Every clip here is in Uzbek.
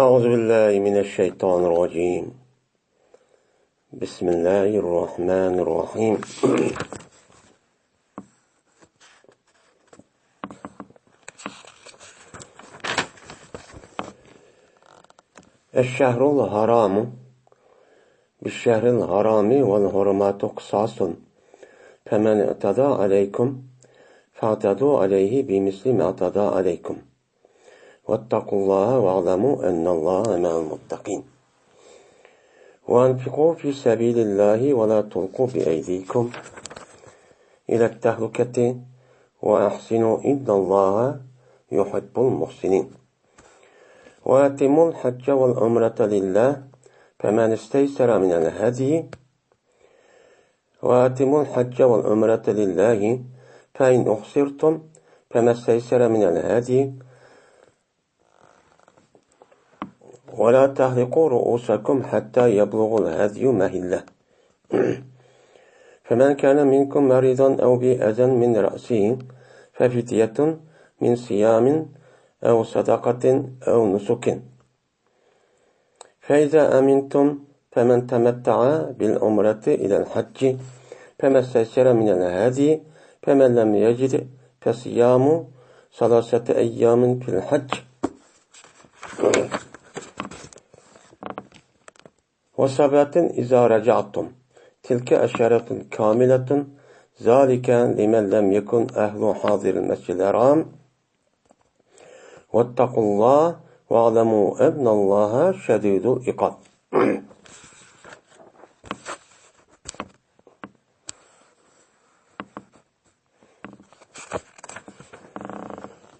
أعوذ بالله من الشيطان الرجيم. بسم الله الرحمن الرحيم. الشهر الحرام بالشهر الحرام والحرمات قصاص فمن اعتدى عليكم فاعتدوا عليه بمثل ما اعتدى عليكم واتقوا الله واعلموا أن الله مع المتقين وأنفقوا في سبيل الله ولا تلقوا بأيديكم إلى التهلكة وأحسنوا إن الله يحب المحسنين وأتموا الحج والعمرة لله فمن استيسر من الهدي وأتموا الحج والعمرة لله فإن أحصرتم فما استيسر من الهدي ولا تحلقوا رؤوسكم حتى يبلغ الهدي مهله فمن كان منكم مريضا أو بأذى من رأسه ففدية من صيام أو صدقة أو نسك فإذا أمنتم فمن تمتع بالعمرة إلى الحج فما استيسر من الهدي فمن لم يجد فصيام 3 أيام في الحج وسبعة إذا رجعتم تلك أشارة كاملة ذلك لمن لم يكن أهل حاضر المسجد الحرام واتقوا الله واعلموا أن الله شديد العقاب.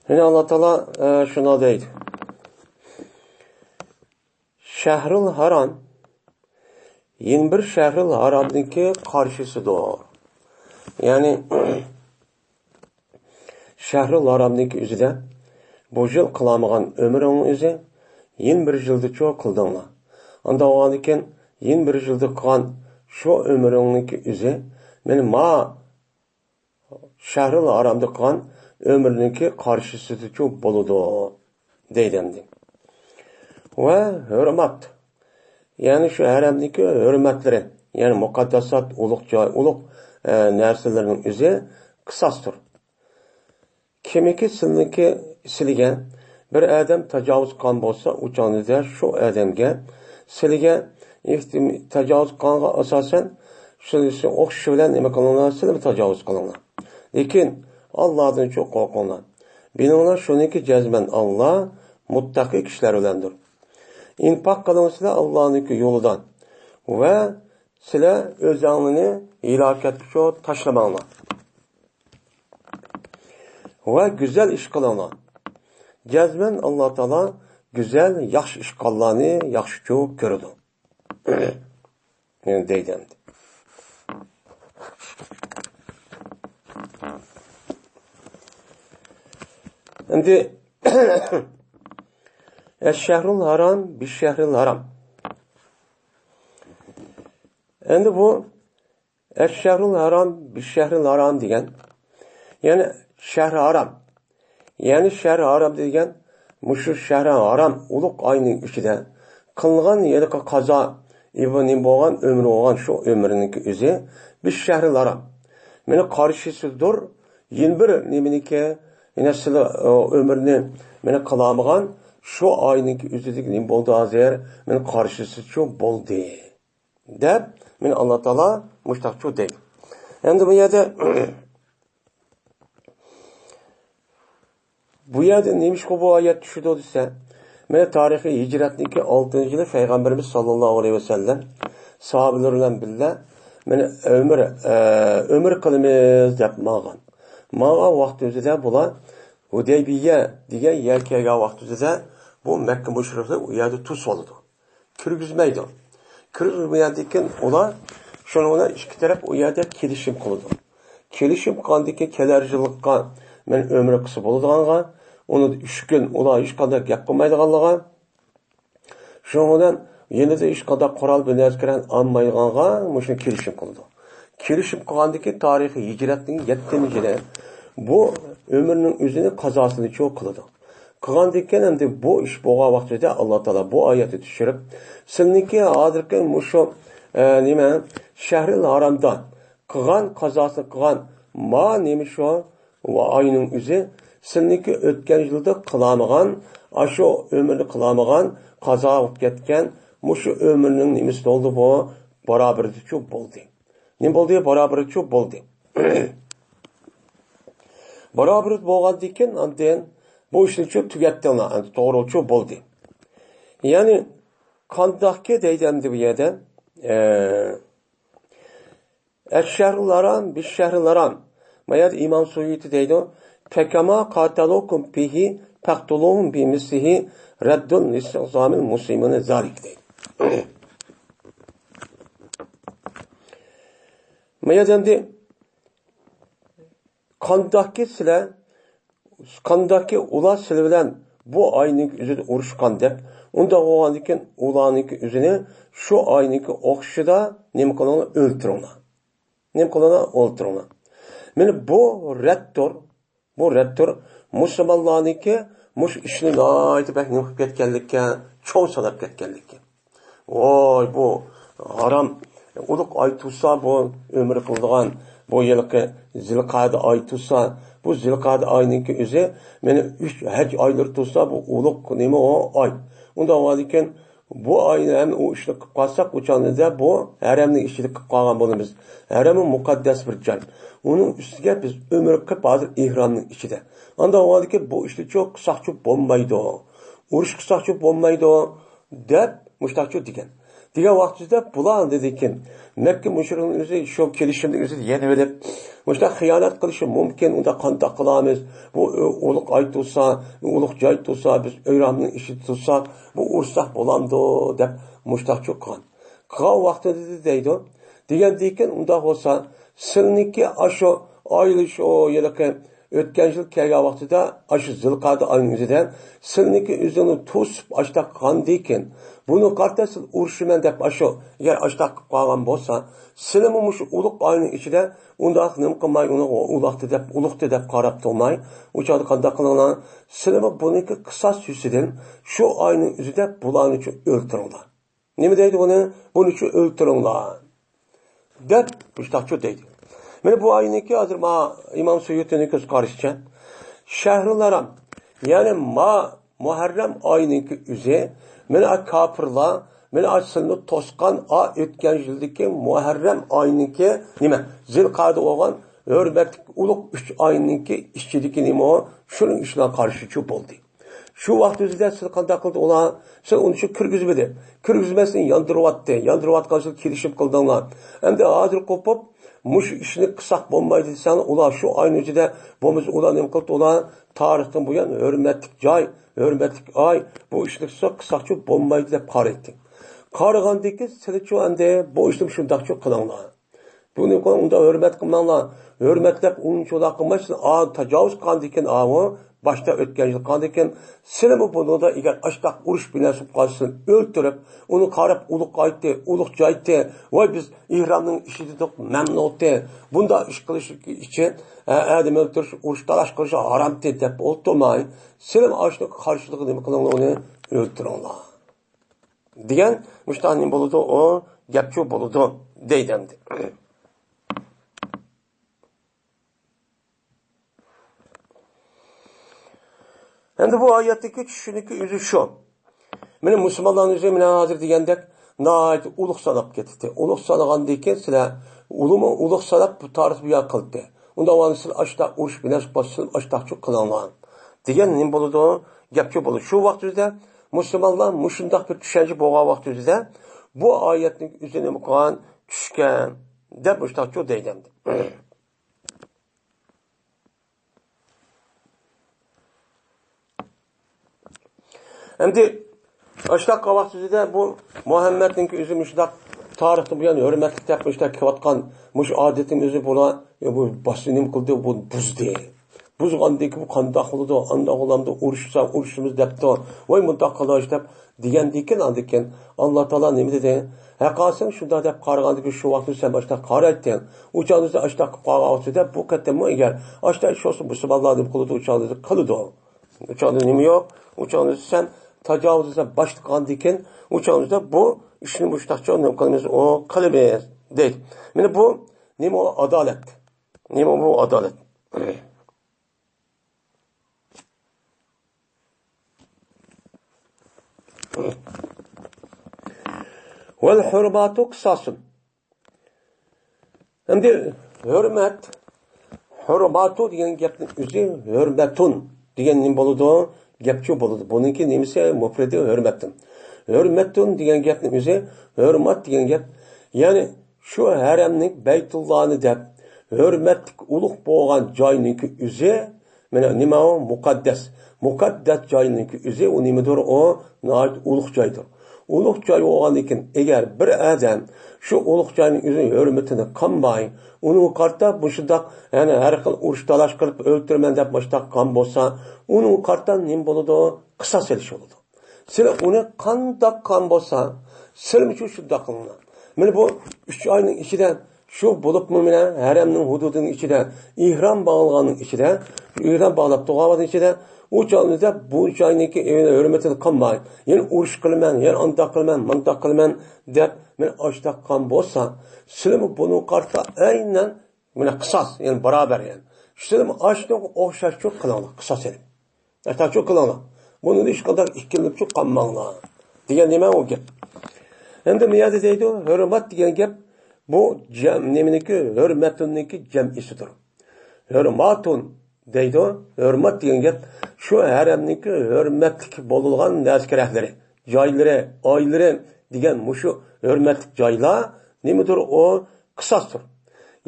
Yine Allah Teala şuna deydi. Şehrül Haram 21 Şehrül Haram'daki karşısıdır. Yani Şehrül Haram'daki üzüde bu yıl kılamıgan ömrünün üzü 21 yılda çok kıldığınla. Anda o anıken 21 yılda kılan şu ömrünün üzü benim Şehrül Haram'da kılan ömrünün karşısıdır çok boludu deydemdi. Ve hürmet. Yani şu haramdaki hürmetleri, yani mukaddesat, uluk narsalarının üzü kısastır. Kimiki silgen bir adam tecavüz kan bolsa uçanıda şu adamga silgen tecavüz kanga asasen şu okşu bilen nima kılınlar silmi tecavüz kılınlar. Lekin Allah'dan çok korkunlar. Binanlar şuniki cezmen Allah muttaki kişiler ölendir. İnfak kılınızlar Allah'ın yoludan ve size özanlığını hilaketmiş o taşlamanlar. Ve güzel iş kılınlar. Cezmen Allah Teala güzel, yaxşı iş kıllarını yaxşı çok gördü. Yani deydemdi. Şimdi Eşşehrül Haram bişşehril Haram. Endi bu Eşşehrül Haram bişşehril Haram degan. Yani Şehr-i Haram. Yani Şehr-i Haram degan muşu Şehr-i Haram uluk ayının içinde kılgan yeri kaza ibn boğan ömrü olan şu ömrünün üzü bişşehril Haram. Meni karşısıdır 21 niminiki yine sile ömrünü meni kılamıgan şu ayınki üzüdük nim boldu azir men karşısı çok boldu deb men Allah Teala müştaqçu deydi. Endi bu yerde neymiş ki bu ayet düşürdü dese men tarihi hicretniki 6. yılı Peygamberimiz sallallahu aleyhi ve sellem sahabelerle birlikte men ömür kılımız deb mağa vaqt özüde bula Hudeybiye degan yer kelgan vaqt özüde bu Mekke müşrikleri u yerde tuz oldu. Kirgizmeydi. Kirgizmeydikken ular şuna iki taraf u yerde kelişim kıldı. Kelişim kıldıkken kelercilikka men ömrü kısa bolduğanga onu 3 gün ular hiç kadar gap qilmaydiganlığa şundan yine de hiç kadar qoral bilan kiran almaydiganга muşun kelişim kıldı. Kelişim kılgandıkken tarihi hicretning 7. yılı bu ömrünün üzerine kazasını çok kıldı. Qılğandıkən endi bu iş bolğan vaqtida Allah Taala bu ayeti düşürüp, sizniki hazırki muşu nima Şəhril Haramda qılğan qazası qılğan ma nima şu va ayının üzü sizniki ötken yılda qılamıgan, aşo ömürni qılamıgan, qaza olub ketgan muşu ömürnün nimasi oldu bu barabarlıqçı boldu. Nim boldu? Barabarlıqçı boldu. Barabarlık bolğandıkən andan bu işni çok tügetdi ona, doğruçu boldu. Yani qandaqki deydimdi bu yerda Eşşerlaran bir şehirlaran. Mayad İmam Suyuti deydi. Pekama qatalukum bihi taqtuluhum bi mislihi raddun lisazamil muslimine zalik deydi. Mayad endi qandaqki ular sizlar bilan bu ayning üzüde urushgan deb, unda o'g'andikin ularniki üzüne şu ayniki o'xshida nima qilinglar o'ltiringlar. Nima qilinglar o'ltiringlar. Mana bu reddir musulmonlarniki mush ishni aytib nima qilib ketganlikka, cho'ng solib ketganlikka. Voy bu haram uliq oy tursa bu umr qildigan bu yilqi Zilqada oy tursa bu Zilqada oyninki o'zi meni 3 haj oylar tursa bu uliq nima o oy. Unda valikin bu oyni ham u ishni qilib qolsak o'chanda bu haramning ishini qilib qolgan bo'lamiz. Haram muqaddas bir joy. Uning ustiga biz umr qilib hozir ihromning ichida. Unda valikin bu ishni çok qisaqchi bo'lmaydi. Urush qisaqchi bo'lmaydi deb mushtaqchi degan. Degan vaqtida bular dedikin Mekke müşriklerining o'zi shu kelishimning o'zi yana bilib, mushta xiyonat qilishi mumkin, unda qanday qilamiz? Bu uliq aytulsa, uliq joy tursa, biz Ironning ishi tursak, bu ursak bo'lamdi deb mushtaqchi qilgan. Qilgan vaqtida deydi. Degandikin unda bo'lsa, sizniki asho oylish o yilqi o'tgan yil kelgan vaqtida ashu Zilqada oyingizda sizniki o'zini to'sib ashta qandikin buni qartasiz urushiman deb ashu agar ashta qilib qolgan bo'lsa sizlarmi shu uliq oyning ichida undaq nim qilmay uni uliqdi deb qarab turmay o'chadi qanday qilinglar sizlarmi buniki qisos yusidan shu oyning o'zida bularni o'ltiringlar. Nima deydi buni o'ltiringlar deb mushtaqchi deydi. Mana bu ayınki hazır İmam Suyuti'nin göz karışça Şehrul Haram yani Muharrem ayınki üze mana kafirlar mana aslında tosqan ötken yıldaki Muharrem ayınki nima Zilqada olgan hürmetli uluq 3 ayınki işçidiki nima şunun işine karşı çok oldu. Şu vaqtida siz qanday qildi ular? Siz uni kirgizmadi. Kirgizmasdan yandirivatgan siz kelishib qildinglar. Endi hozir qo'pib mush ishni qilsak bo'lmaydi desan, ular shu oyning ichida bo'lmasa ular nima qildi? Ular tarixdan buyon hurmatli joy, hurmatli oy bu ishni qilsak bo'lmaydi deb qaraydi. Qaragandiki sizchu endi bu ishni shundaqcha qilinglar. Buni unda hurmat qilmanglar. Hurmatlab unchoq qilmasdan tajovuz qilgandikin başta ötken yıl qandikin sizlarmi bunida agar ashtaq urush binasib qolsin o'ltirib uni qarab uliq aytdi uliq joydi voy biz ihromning ishida mamnunti bunda ish qilish uchun adam o'ltirish urush talash qilish harom deb o'ltirmay sizlar ashni qarshiligi nima qilinglar uni o'ltiringlar degan mushtaning bo'ladi o gapchi bo'ladi deydimdi. Endi bu oyattaki tushuniki o'zi shu. Meni musulmonlarning o'zi men hozir degandek nayt uliq sanab ketdi. Uliq sanagandan keyin sizlar uliq sanab bu tarix bu yoq qildi. Unda o'g'an siz ashta urush bilan boshsin ashtaqchi qilinglar. Degan nima bo'ladi? Gapchi bo'ladi. Shu vaqtida musulmonlar mushundaq bir tushuncha bo'lgan vaqtida bu oyatning o'zini qilgan tushgan deb ashtaqchi deydimdi. Endi ashtaq vaqtida bu Muhammadning o'zi mushdaq tarixda bu yana hurmatli deb mushtaq qilayotgan mush odating o'zi bo'la bu bosinim qildi bu buzdi. Buzgandiki bu qandoq qildi? Andoq olamda urushimiz debdi. Voy muntaq qilish deb degandikin andikin Alloh taolo nima dedi? Haqiqatan shunda deb qaragandiki shu vaqtda sen boshqa qaraytding. O'changizni ashtaq qilib qolganida bu qattammi agar ashtaq sho'si musulmonlar deb qildi o'changizni qildi. Uçağında nima yok? Uçağında sen tacavuzda başlagandan uçağında bu ishni mushtaqcha nima qilamiz? O qilamiz deydi. Mana bu nima adolat? Nima bu adolat? Vel hurmatu qisasın. Endi hurmatu degan gapning o'zi hurmatun degan nima bo'ladi? Gapchi bo'ladi. Buningki nimasi mufradi hurmatun. Hurmatun degan gapning o'zi hurmat degan gap, ya'ni shu haramning Baytullohni deb hurmatli ulug' bo'lgan joyninki o'zi mana nima u muqaddas. Muqaddas joyninki o'zi u nimadir? O nihoyat ulug' joydir. Ulug' joy bo'lgan ekan, agar bir odam shu ulug' joyning o'zining hurmatini qilmay, uni qarta bu shundoq, ya'ni har xil urush talash qilib o'ltirman deb boshqa qon bo'lsa, uni qarta nima bo'ladi? Qisos elish bo'ladi. Siz uni qandoq qon bo'lsa, siz shundoq qilinglar. Mana bu 3 oyning ichida shu bo'libmi mana haramning hududining ichida, ihrom bog'langanning ichida, ihrom bog'lab turganning ichida u joyda bu joyniki hurmatini qilmay, yana urush qilaman, yana andoq qilaman, mandoq qilaman deb men ochtaqqan bo'lsa, sizmi buni qarta aynan mana qisos, ya'ni barobar yani. Sizmi ochtoq o'xshashchi qilinglar, qisos edi. Aytachchi qilinglar. Buni hech qadar ikkilanib qolmanglar. Degan nima u gap? Endi bu yerda deydi, hurmat degan gap bu jam nimeniki, hurmatunniki jam'isidir. Hurmatun deydi, hurmat degan gap shu haramniki hurmatli bo'lgan narsalarlari, joylari, oylari degan mushu hurmatli joylar nimadir? O qisosdir.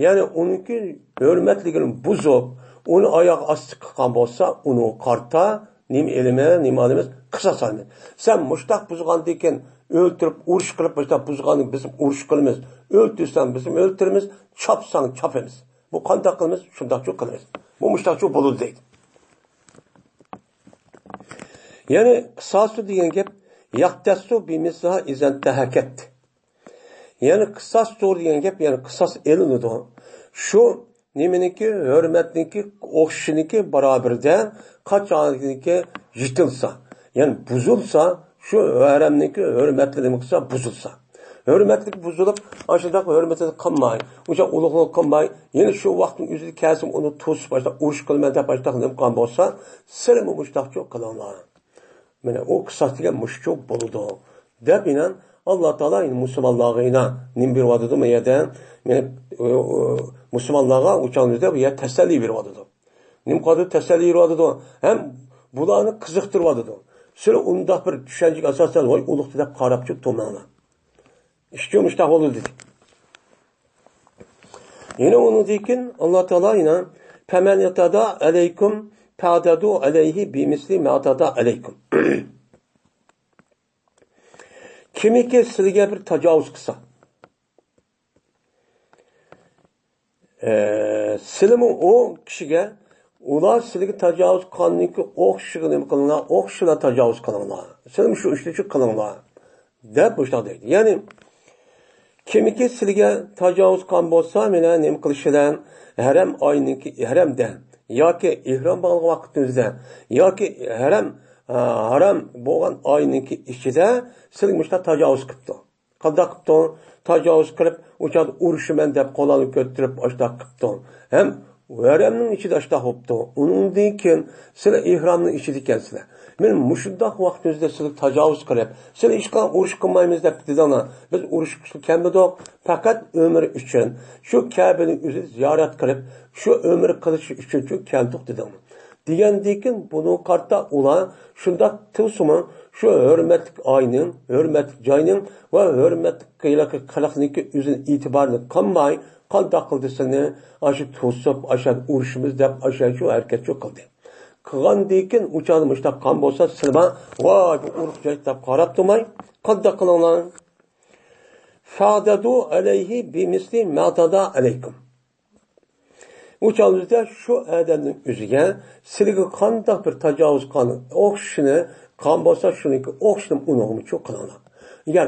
Ya'ni uniki hurmatligini buzib, uni oyoq osti qilgan bo'lsa, uni qarta nima elime, nima olamiz? Qisos olamiz. Sen mushtaq buzgandan keyin o'ltirib, urush qilib mushtaq buzganni biz urush qilamiz. O'ltirsan bizim o'ltiramiz, chopsang chopamiz. Bu qanday qilamiz? Shundaqcha qilamiz. Bu mushtaqcha bo'ladi deydi. Ya'ni qisosu degan gap yaqtasu bimisha izan tahakat. Ya'ni qisos to'g'ri degan gap, ya'ni qisos elinadi. Shu nimeniki, hurmatniki, o'xshiniki barobarda qachoniki yitilsa, ya'ni buzilsa, shu haramniki hurmatligi qilsa buzilsa. Hurmatlik buzilib, ashundoq hurmatini qilmay, o'sha ulug'lik qilmay, yana shu vaqtning o'zida kasım uni to'sib boshqa urush qilmay deb boshqa qilgan bo'lsa, silmi mushtaqcho qilinglar. Mana o qisos degan mushcho bo'ladi. Deb inan Alloh taolo musulmonlarga nim beradi bu yerda, men musulmonlarga o'changizda bu yer tasalli beradi. Nim qadar tasalli beradi. Ham bularni qiziqtiradi. Siz unda bir tushunchaga asosan voy ulug'di deb qarab chiq to'manglar. İşte mushtaq bo'ldi dedi. Yine onu dekin Alloh taolo ina faman yatada alaykum ta'dadu alayhi bimisli ma tada alaykum. Kimiki sizga bir tajovuz qilsa, sizmi o kishiga ular sizga tajovuz qilganiki o'xshig'i nima qilinglar, o'xshila tajovuz qilinglar. Sizmi shu ishni qilinglar deb boshqa deydi. Ya'ni kimiki sizga tajovuz qilgan bo'lsa, mena nima qilishidan haram oyiniki haramda yoki ihrom bo'lgan vaqtingizda yoki haram bo'lgan oyiniki ichida sizga mushta tajovuz qilibdi. Qanday qilibdi? Tajovuz qilib, o'sha urushiman deb qo'lini ko'tarib oshta qilibdi. Ham haramning ichida oshta qilibdi. Undan keyin sizlar ihromning ichida ekansizlar. Men mushundoq vaqtingizda sizga tajovuz qilib, siz hech qanday urush qilmaymiz deb dedinglar. Biz urush qilganmidik, faqat umr uchun shu Ka'baning o'zi ziyorat qilib, shu umr qilish uchun keldik dedinglar. Degandan buni qarta ular shundoq tilsimi, shu hurmatli oyning, hurmatli joyning va hurmatli qiliqniki o'zini e'tiborni qilmay, qanday qildisini, ashu to'sib, ashu urushimiz deb ashu shu harakat qildi. Qilgandan uçağını mushtaq qan bo'lsa, silma, voy bu urug' joy deb qarab turmay, qanday qilinglar? Fa'dadu alayhi bimisli ma tada alaykum. Uçağınızda şu adamning o'ziga sizga qanday bir tajovuz qilgan o'xshini qan bo'lsa, shuniki o'xshini unig'ini cho'q qilinglar. Agar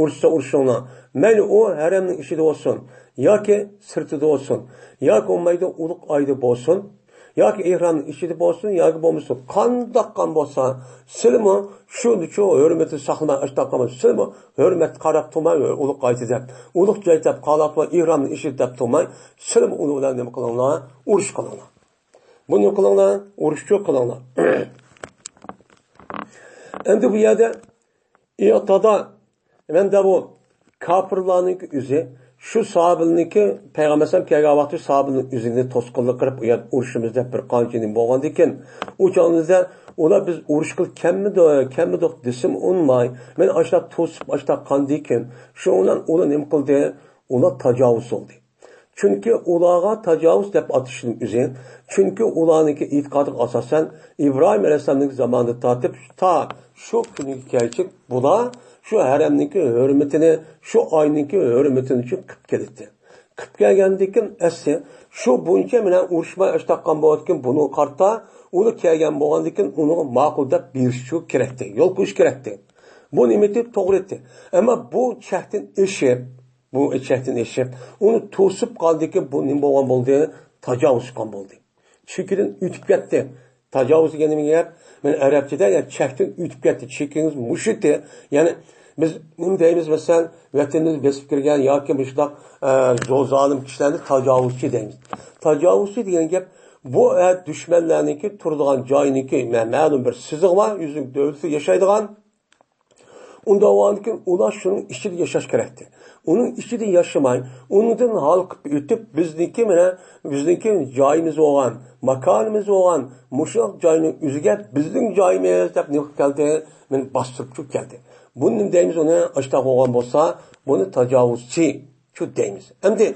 urishinglar, mayli u haramning ishida bo'lsin, yoki sirtida bo'lsin, yoki olmaydi ulug' oyda bo'lsin, yoki ihramning ichida bo'lsin yoki bo'lmasin qandoqqan bo'lsa silmi shuni hurmatni saqlamay ashtaqqa silmi hurmat qarab turmay ulug' qayta deb ulug' joy deb qalab ihramning ichida deb turmay silmi uni bilan nima qilinglar urush qilinglar buni qilinglar urushchi qilinglar endi bu yerda iytada menda bu kofirlarning o'zi shu sahobilniki payg'ambar alayhisalom kelgan vaqtda sahobilning o'zini to'sqinlik qilib u yer urushimizda bir qanchaning bo'lgan ekan u chog'imizda ular biz urush qilib kammidoq desim unmay men ashta to'sib ashta qandikin shu ular nima qildi ular tajovuz oldi chunki ularga tajovuz deb atishning o'zi chunki ularniki e'tiqodiga asosan ibrohim alayhisalomning zamonida tortib ta shu kunga kelib bular şu haramniki hürmetini, şu ayniki hürmetini şu qilib keldi. Qilib kelgandikin asli şu buncha bilan urushmay ashtaqan bo'layotgan buni qarta, uni kelgan bo'lgandikin uni ma'qul deb berish kerakdi. Yo'l qo'yish kerakdi. Bu nimati to'g'ri edi. Ammo bu chaqtin eshib, uni to'sib qoldikin bu nima bo'lgan bo'ldi? Tajovuz qilgan bo'ldi. Chekidan o'tib ketdi. Tajovuz deganim gap men arabchada ya chaqtin o'tib ketdi. Chekiniz mushiti, ya'ni biz nima deymiz masalan vatanimizni besib kirgan yoki shundoq zo'zalim kishilarni tajovuzchi deymiz. Tajovuzchi degan gap bu dushmanlarniki turadigan joyniki ma'lum bir siziq bor, yuzing davlatda yashaydigan unda o'nkin ular shuning ichida yashash kerakdi. Uning ichida yashamay, undan halqib o'tib bizniki joyimiz bo'lgan, makonimiz bo'lgan, mushaq joyning o'ziga bizning joyimiz deb nima keldi, men bostirib keldi. Bunu deymiz ona ashta bo'lgan bo'lsa, buni tajovuzchi shu deymiz. Endi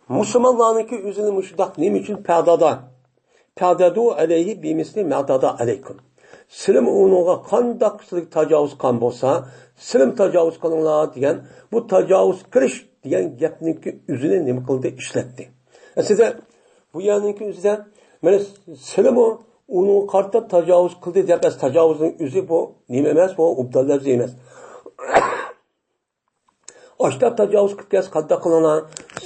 musulmonlarniki o'zini mushdoq nima uchun pardadu alayhi bimisli ma'tada alaykum. Silim uningga qandoqchilik tajovuz qilgan bo'lsa, silim tajovuz qilinglar degan bu tajovuz qilish degan gapniki o'zini nima qildi ishlatdi. Aslida bu yerninki o'zida mana silim uni qarta tajovuz qildi deb tajovuzning o'zi bu nima emas, bu ubdallar emas. Ashta tajovuz qilgan qadda qilinglar,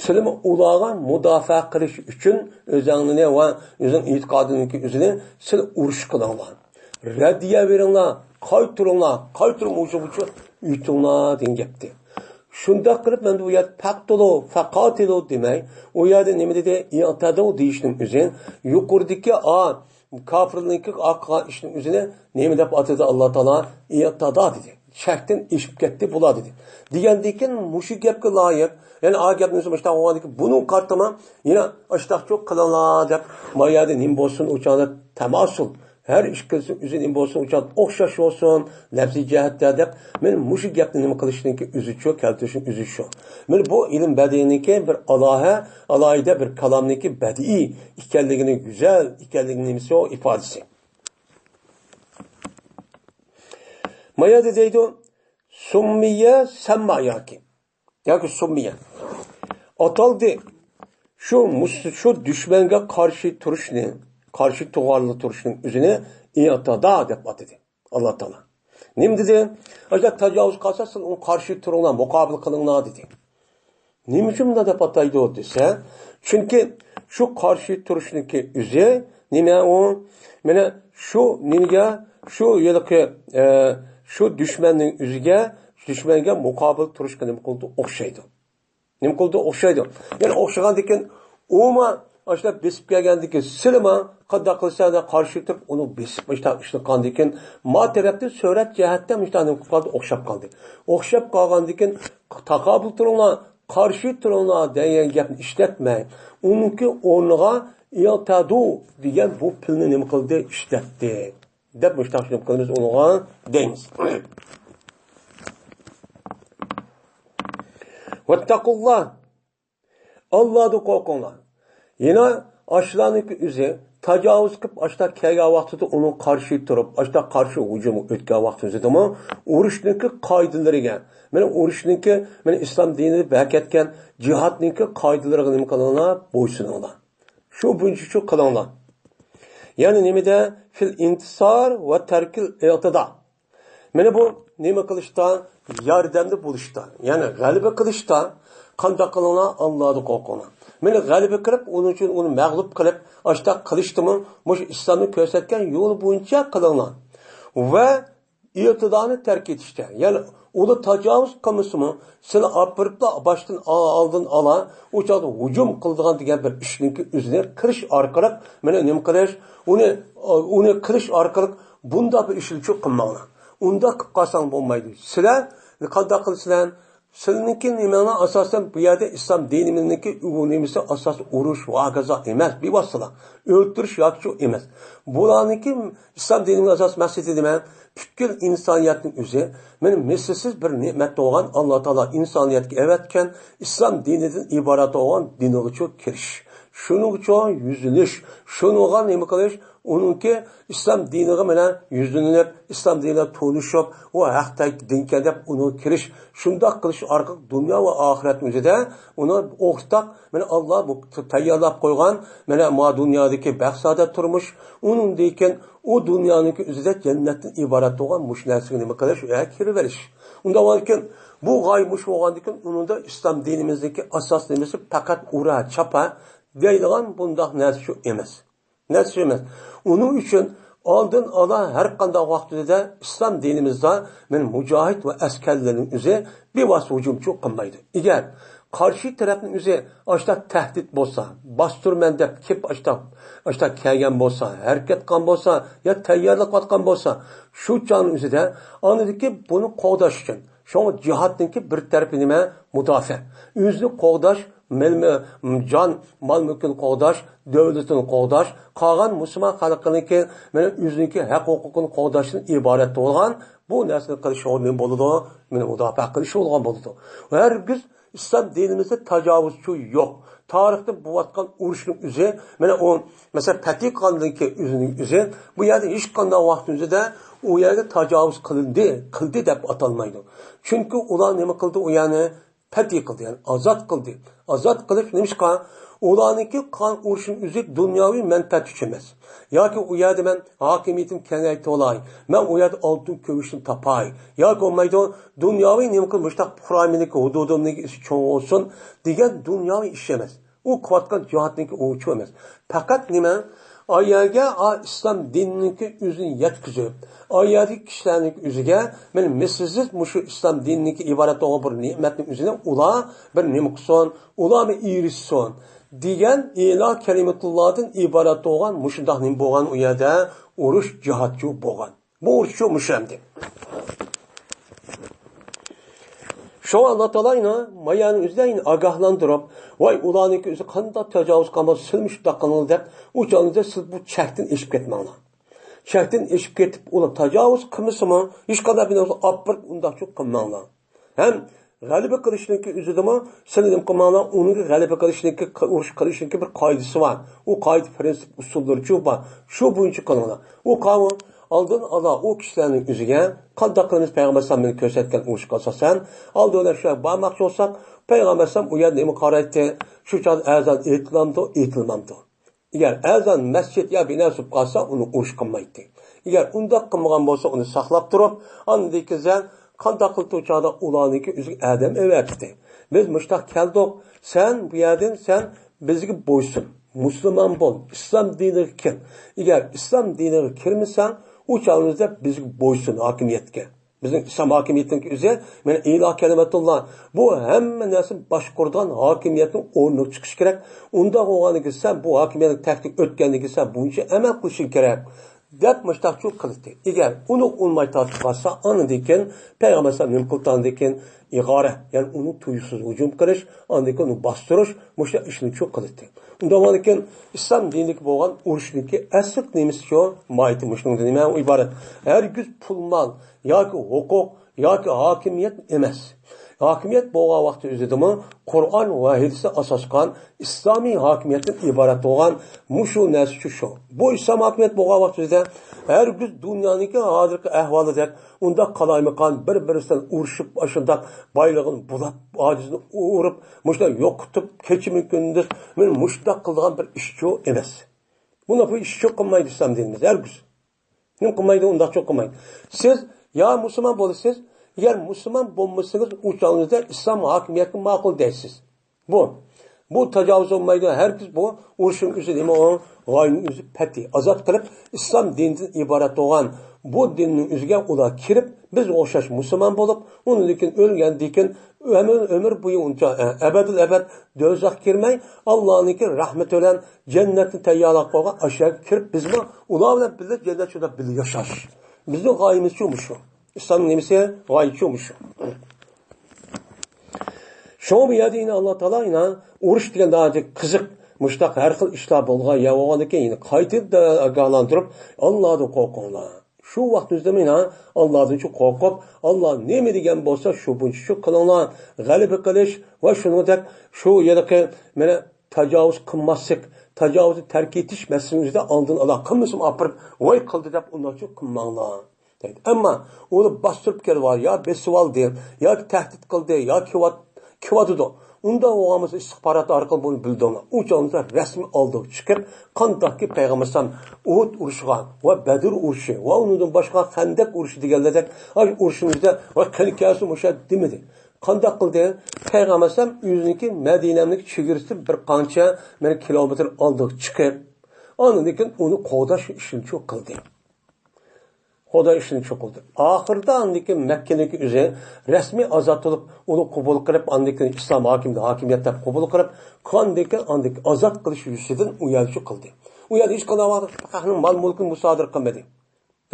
silim ularga mudofaa qilish uchun o'zingni va o'zing e'tiqodiniki o'zini sil urush qilinglar. Radiya beringlar, qaytirib o'sha uytinglar degan gapdi. Shunda qilib men bu yer faqatilu demay, u yerda nima dedi? I'tadu deyishning o'zi yuqoridagi kofirlikning aqqa ishning o'zini nima deb atadi Alloh taolo? I'tada dedi. Shakdan eshib ketdi bular dedi. Degandikin mushu gapga loyiq, ya'ni a gapni o'zi mana shunday buni qartama, yana ashtaqchoq qilinglar deb mayada nim bo'lsin o'chada tamasul her ish qilsin o'zini bo'lsin uchun o'xshash bo'lsin lafziy jihatda deb men mushu gapni nima qilishniki o'zi shu keltirishning o'zi shu. Men bu ilm badiyniki bir alohida bir kalomniki badiiy ekanligini go'zal ekanligini nimasi o ifodasi. Mayada deydi summiya samma yoki summiya ataldi şu düşmanga qarshi to'g'ri turishning o'zini i'tada deb atadi Alloh taolo. Nim dedi? Agar tajovuz qilsa, uni qarshi turinglar, muqobil qilinglar dedi. Nima uchun bunday deb ataydi desa, chunki shu qarshi turishniki o'zi nima u? Mana shu nimaga, shu yilqi shu dushmanning dushmanga muqobil turishga nima qildi? O'xshaydi. Nima qildi? O'xshaydi. Ya'ni o'xshagandan uma ashta besib kelgandikin silma qadda qilsa-da qarshi turib uni besib ishlatgandikin ma tarafda surat jihatda mishtaning qildi o'xshab qoldi. O'xshab qolgandikin taqobil turinglar, qarshi turinglar degan gapni ishlatmay, uniki o'rniga i'tadu degan bu pilni nima qildi? Ishlatdi. Deb mushtaqlik qilamiz unga deymiz. Vattaqullah. Allohdan qo'rqinglar. Yine aşılarniki o'zi tajovuz qilib ashta kelgan vaqtida uni qarshi turib, ashta qarshi hujum o'tgan vaqtida urushniki qoidalariga, mana urushniki, mana islom dinida berkatgan jihadniki qoidalariga nima qilinglar? Bo'ysuninglar. Shu buncha shu qilinglar. Ya'ni nimada fil intisar va tarkil i'tida. Mana bu nima qilishda, yordamda bo'lishda, ya'ni g'alaba qilishda qanday qilinglar? Allohdan qo'rqinglar. Meni g'alaba qilib, uning uchun uni mag'lub qilib, ashta qilishdimi, mush islomni ko'rsatgan yo'l bo'yicha qilinglar. Va iqtidorni tark etishda, ya'ni uni tajovuz qilmasmi, seni opirib boshdan oldin ola, u chog'da hujum qiladigan degan bir ishninki o'zini qilish orqali, mana nima qilish, uni qilish orqali bunda bir ishni qilmanglar. Unda qilib qolsang bo'lmaydi. Sizlar qanday qilsizlar? Sizlarniki nimani asosan bu yerda islom dinimizniki nimasi asos urush va gazo emas, bevosita o'ltirish yoki emas. Bularniki islom dinimining asos maqsadi nima? Butkul insoniyatning o'zi, men mislsiz bir ne'mat bo'lgan Alloh taolo insoniyatga avatgan islom dinidan iborat bo'lgan dinga kirish. Shuning uchun yuzilish, shunga nima qilish? Uningki islom diniga bilan yuzlanib, islom diniga to'lishib, u haqda dinga deb uni kirish, shundoq qilish orqali dunyo va oxirat o'zida uni o'qitaq, mana Alloh bu tayyorlab qo'ygan, mana bu dunyodagi baxtsada turmush, uningdan u dunyoning o'zida jannatdan iborat bo'lgan mush narsaga nima qilish va kiriverish. Unda bo'lgan bu g'oymush bo'lgandan uningda islom dinimizdagi asos nimasi faqat ura, chapa deydigan bundoq narsa emas. Narsa emas. Uning uchun oldin ola har qanday vaqtida islom dinimizda men mujohid va askarlarning o'zi bevosita hujumchi qilmaydi. Agar qarshi tarafning o'zi ashta tahdid bo'lsa, bostirman deb kelib ashta kelgan bo'lsa, harakat qilgan bo'lsa, yo tayyorlik qilgan bo'lsa, shu chog'ning o'zida onidiki buni qo'g'dash uchun Şoň cihatdaki bir tarafi nima? Mudafa. Özünü qoğdaş, can, mal mülkini qoğdaş, dövletini qoğdaş, qalan Müslüman halkınınki, meni özünki haq hukukini qoğdaşdan ibaret bolgan, bu narsani qilish o'rni bo'ladi, meni mudafa qilish bo'lgan bo'ladi. Va hargiz İslam dinimizde tajovuzchi yo'q. Tarixda bo'layotgan urushning o'zi, mana o mesela Fatih qonuniki o'zining o'zi, bu yerda hech qanday vaqt o'zida u yerga tajovuz qildi deb atalmaydi. Chunki ular nima qildi? U yani Fatih qildi, yani azod qildi. Azod qilish nimishqa? Ularniki qon urushin o'zi dunyoviy manfaat uchun emas. Yoki u yerda men hokimiyatim kengaytirib olay, men u yerda oltin ko'mishni topay, yoki olmaydi dunyoviy nima qilmoqda puramidagi hududimdagi ish cho'ng olsin degan dunyoviy ish emas. U qilayotgan jihatniki u uchun emas. Faqat nima? Ayaga islom dinini o'zini yetkazib, ayadagi kishilarning o'ziga men mislsiz mushu islom dinini iborat bo'lgan bir ne'matning o'zini ular bir nima qilsin, ular bir erishsin degan iloh kalimatullohdan iborat bo'lgan mushundoq nim bo'lgan u yerda urush jihatchi bo'lgan. Bu urush mushamdi. Şu Allah Teala'yla mayanın üzerine agahlandırıp, vay ulaniki üzü qanday tajovuz qilmas silmiş daqanıl deb, u canınızda siz bu çəkdən eşib getmanglar. Çəkdən eşib ketib, ular tajovuz qilmasımı, hech qanday bir apırıb undaq çox qilmanglar. Hem g'alaba qilishninki üzüdimi, silim qilmanglar, uning g'alaba qilishninki, urush qilishninki bir qoidasi var. U qoida prinsip usullari bor. Shu bo'yicha qilinglar. U qonun Aldın Allah o kişilerin üzüge qanday qilamiz Peygamber sallallahu ko'rsatgan urushga asosan aldılar shu barmoqchi olsak Peygamber sallallahu u yerda nima qaraydi shu chog' azan aytilmamdi. Agar azan masjid yo binasib qolsa uni urush qilmaydi. Agar undaq qilmagan bo'lsa uni saqlab turib andikizan qanday qilib turchada ularniki o'zi adam evatdi. Biz mushtaq keldik sen bu yerdan sen bizga bo'ysun. Müslüman bol, İslam diniga kir. Agar islom diniga kirmasan u chog'ingizda bizga bo'ysun hokimiyatga. Bizning islom hokimiyatining o'zi, mana iloh kalimatulloh bu hamma narsa boshqurgan hokimiyatning o'rniga chiqish kerak. Unda bo'lganiga sen bu hokimiyatning taktik o'tganligiga sen buncha amal qilishing kerak. deb mushtaqchu qildi. Agar uni olmay tortib qolsa, anidan payg'ambar sallallohu alayhi vasallam ig'ora, ya'ni uni tuyusiz hujum qilish, anidan uni bostirish, mushta ishni chu qildi. Undan keyin islom dinidagi bo'lgan urushniki asl nemisi shu, moyiti mushundan nima iborat? Hargiz pul mol yoki huquq yoki hokimiyat emas. Hokimiyat bo'lgan vaqt o'zidami Qur'on va hadisga asoslangan islomiy hokimiyatdan iborat bo'lgan mushu narsa shu. Bu islom hokimiyat bo'lgan vaqt o'zida hargiz dunyoning hozirgi ahvolida unda qalaymaqon bir-biridan urushib, ashundaq boylig'ini bulab, ojizini urib, mushda yo'qitib, kechimi kunduz men mushda qilgan bir ishchi emas. Buni bu ishchi qilmaydi islom dinimiz hargiz. Nim qilmaydi, unda cho'q qilmaydi. Siz ya musulmon bo'lasiz, eğer Müslüman bulmuşsanız uçağınızda İslam hakimiyetini makul değilsiniz. Bu. Bu tecavüz olmaydı. Herkes bu uğraşın üzü değil mi o? Gayının üzü peti. Azat kılıp İslam dininden ibaret olan bu dinin üzüge ula kirip biz oşaş Müslüman bolup onun dikin ölgen dikin ömür boyu unca ebedül ebed dözak girmey Allah'ınki rahmet ölen cennetini teyyarlak koygan aşağı kirip biz mi ula bilen bilir cennet şurada bilir yaşaş. Bizim gayemiz çoğumuş. İslam'ın nemisi gayi çoğumuş. Şoň bu ýerde ýene Allah Taala ýene uruş diýen daýy kızık muştaq her xil işler bolgan ýa-bolgan eken ýene gaýtyp da agalandyryp Allahdan korkunglar. Şu wagtynızda mena Allahdan şu korkup Allah näme diýen bolsa şu bunça şu kılыңlar galibe kılıç we şunundak şu ýerki mena tajawuz kılmaslyk tajawuzy terk etiş meselesinde aldın Allah kılmysym apyryp way kıldy dep ondaçy kılmaňlar. Amma onu bastırıp gelýär ya beswaldy ya tehdit kıldy ya kivadıdı. Unda oğamız istihbarat arkalı bunu bildiğine. Uçağımızda resmi aldık çıkıp kandaki Peygamber'den Uhud uruşuğa ve Bedir uruşu ve onun başka Hendek uruşu diyenlerden uruşumuzda ve kelikası muşa demedi. Kandak kıldı Peygamber'den yüzündeki Medine'nin çigirisi bir kança kilometre aldık çıkıp onun için onu kodaş işini çok kıldı. Xoda işini çok oldu. Ahırda andaki Mekke'deki üzere resmi azat olup onu kabul kılıp andaki İslam hakimiyette kabul kılıp andaki azat kılış yüzünden uyarıcı kıldı. Uyarı hiç kadar mal mülkün musadır kılmadı.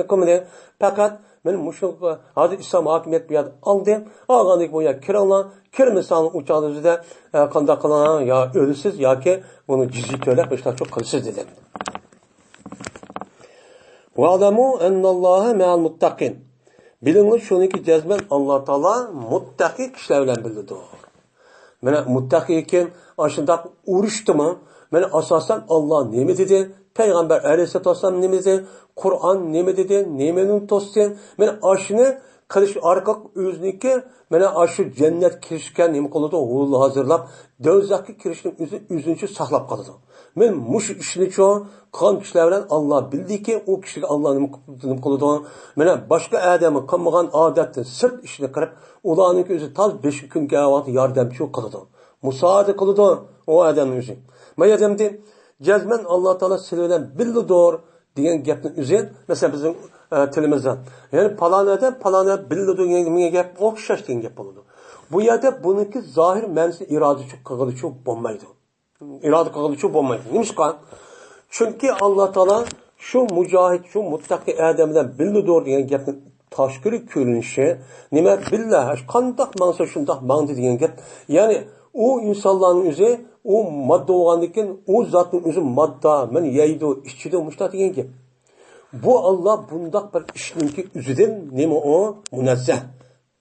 Kılmadı. Fakat benim muşul hadi İslam hakimiyet bir aldı. Ağandaki bu ya kiranla kirmesan uçağınızda kandak kılan ya ölüsüz ya ki bunu cizgi töle işte çok kılsız dedi. وَعْلَمُوا اَنَّ اللّٰهَ مَعَ الْمُتَّقِينَ Biliniz şunu ki cezmen Allah Teala muttaki kişiler bilen bildidir. Mene muttaki iken aşındak uğraştı mı? Mene asasen Allah ne mi dedi? Peygamber Aleyhisselatü Vesselam ne mi dedi? Kur'an ne mi dedi? Nemenin tostu? Mene aşını kılış arka özünki mene aşı cennet kirişken ne mi kılıdı? Oğlu hazırlap dözaki kirişin üzüncü saklap kalıdı. Men muş işini çoğu kan kişiler bilen Allah bildi ki o kişilik Allah'ın kılıdı. Mene başka adamı kanmagan adetten sırt işini kırıp ulanın özü taz 5 gün gavati yardımcı kılıdı. Musaade kılıdı o adamın özü. Men adamdi cezmen Allah Teala söylenen bildi doğru diyen gapning özü mesela bizim tilimizden. Yani palana bildi diyen gap okşaş diyen gap oldu. Bu yerde bununki zahir mənisi iradı çok kılıdı çok bombaydı. İrade kılıcı olmaydı. Neymiş kan? Çünkü Allah Teala şu mücahit, şu muttaki adamdan bildi doğru diyen gapın taşkiri körünüşü, nime billah, kandak mansa şundak mandı diyen gap. Yani o insanların üzü, o madde oğandikin, o zatın üzü madda, men yeydi, işçide muşta diyen gap. Bu Allah bundak bir işninki üzüden, nime o? Münezzeh.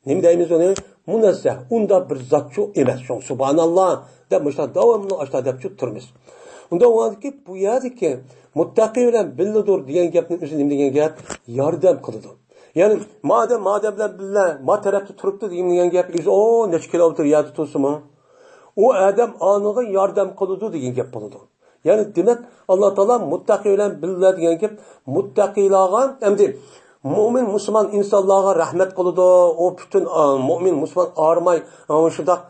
Nime deyimiz onu? Münezzeh. Onda bir zatçı emez. Subhanallah. Demişler devamlı aşağı depçük turmuş. Onda o an ki bu yerde ki muttaki bilen billidur diyen gapning üzerinde diyen gap yardım kıldı. Yani madem billah ma tarafta turuptu diyen gap iz o neç kilometr yerde tutsun o adam anıga yardım kıldı diyen gap buldu. Yani demek Allah Teala muttaki bilen billah diyen gap muttaqilaga emdi Mümin Müslüman insanlara rahmet kılıdı. O bütün mümin Müslüman ağırmay şurada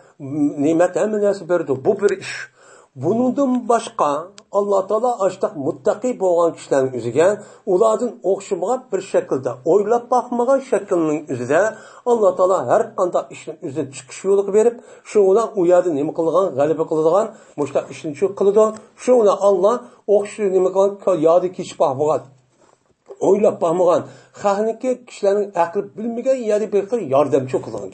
nimet eminesi berdi. Bu bir iş. Bunundan başka Allah Teala açtaq muttaqi bolgan kişilerin üzüge ulardan okşumagan bir şekilde oylap bakmagan şeklinin üzüde Allah Teala her qanday işin üzüde çıkış yolu verip şuna uyardı nima qilgan g'alaba qiladigan mushta ishni shu qiladi. Şuna Allah okşu nima qilgan yodi kechib bakmagan oylap bakmagan xahniki kişilerin aqli bilmagan yeri bir yordamchi qilgan.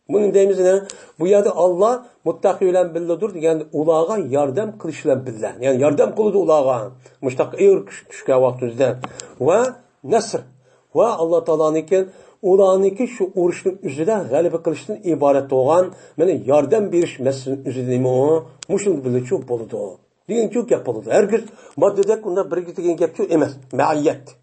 Bunun deyimiz ne? Bu yerde Allah muttaki bilen billidir degende ulağa yardım kılışla billah. Yani yardım kılıdı ulağa. Muştak eyir küçük vaktimizde. Ve nasr. Ve Allah Teala'nınki ulağınki şu uğraşın üzerinde galiba kılışın ibaret olan yani yardım beriş meselesinin üzerinde o muşul billi çok boludu o. Diyen çok yapılıdı. Herkes maddedek onda bir gittiğin gap çok emez. Meayyet.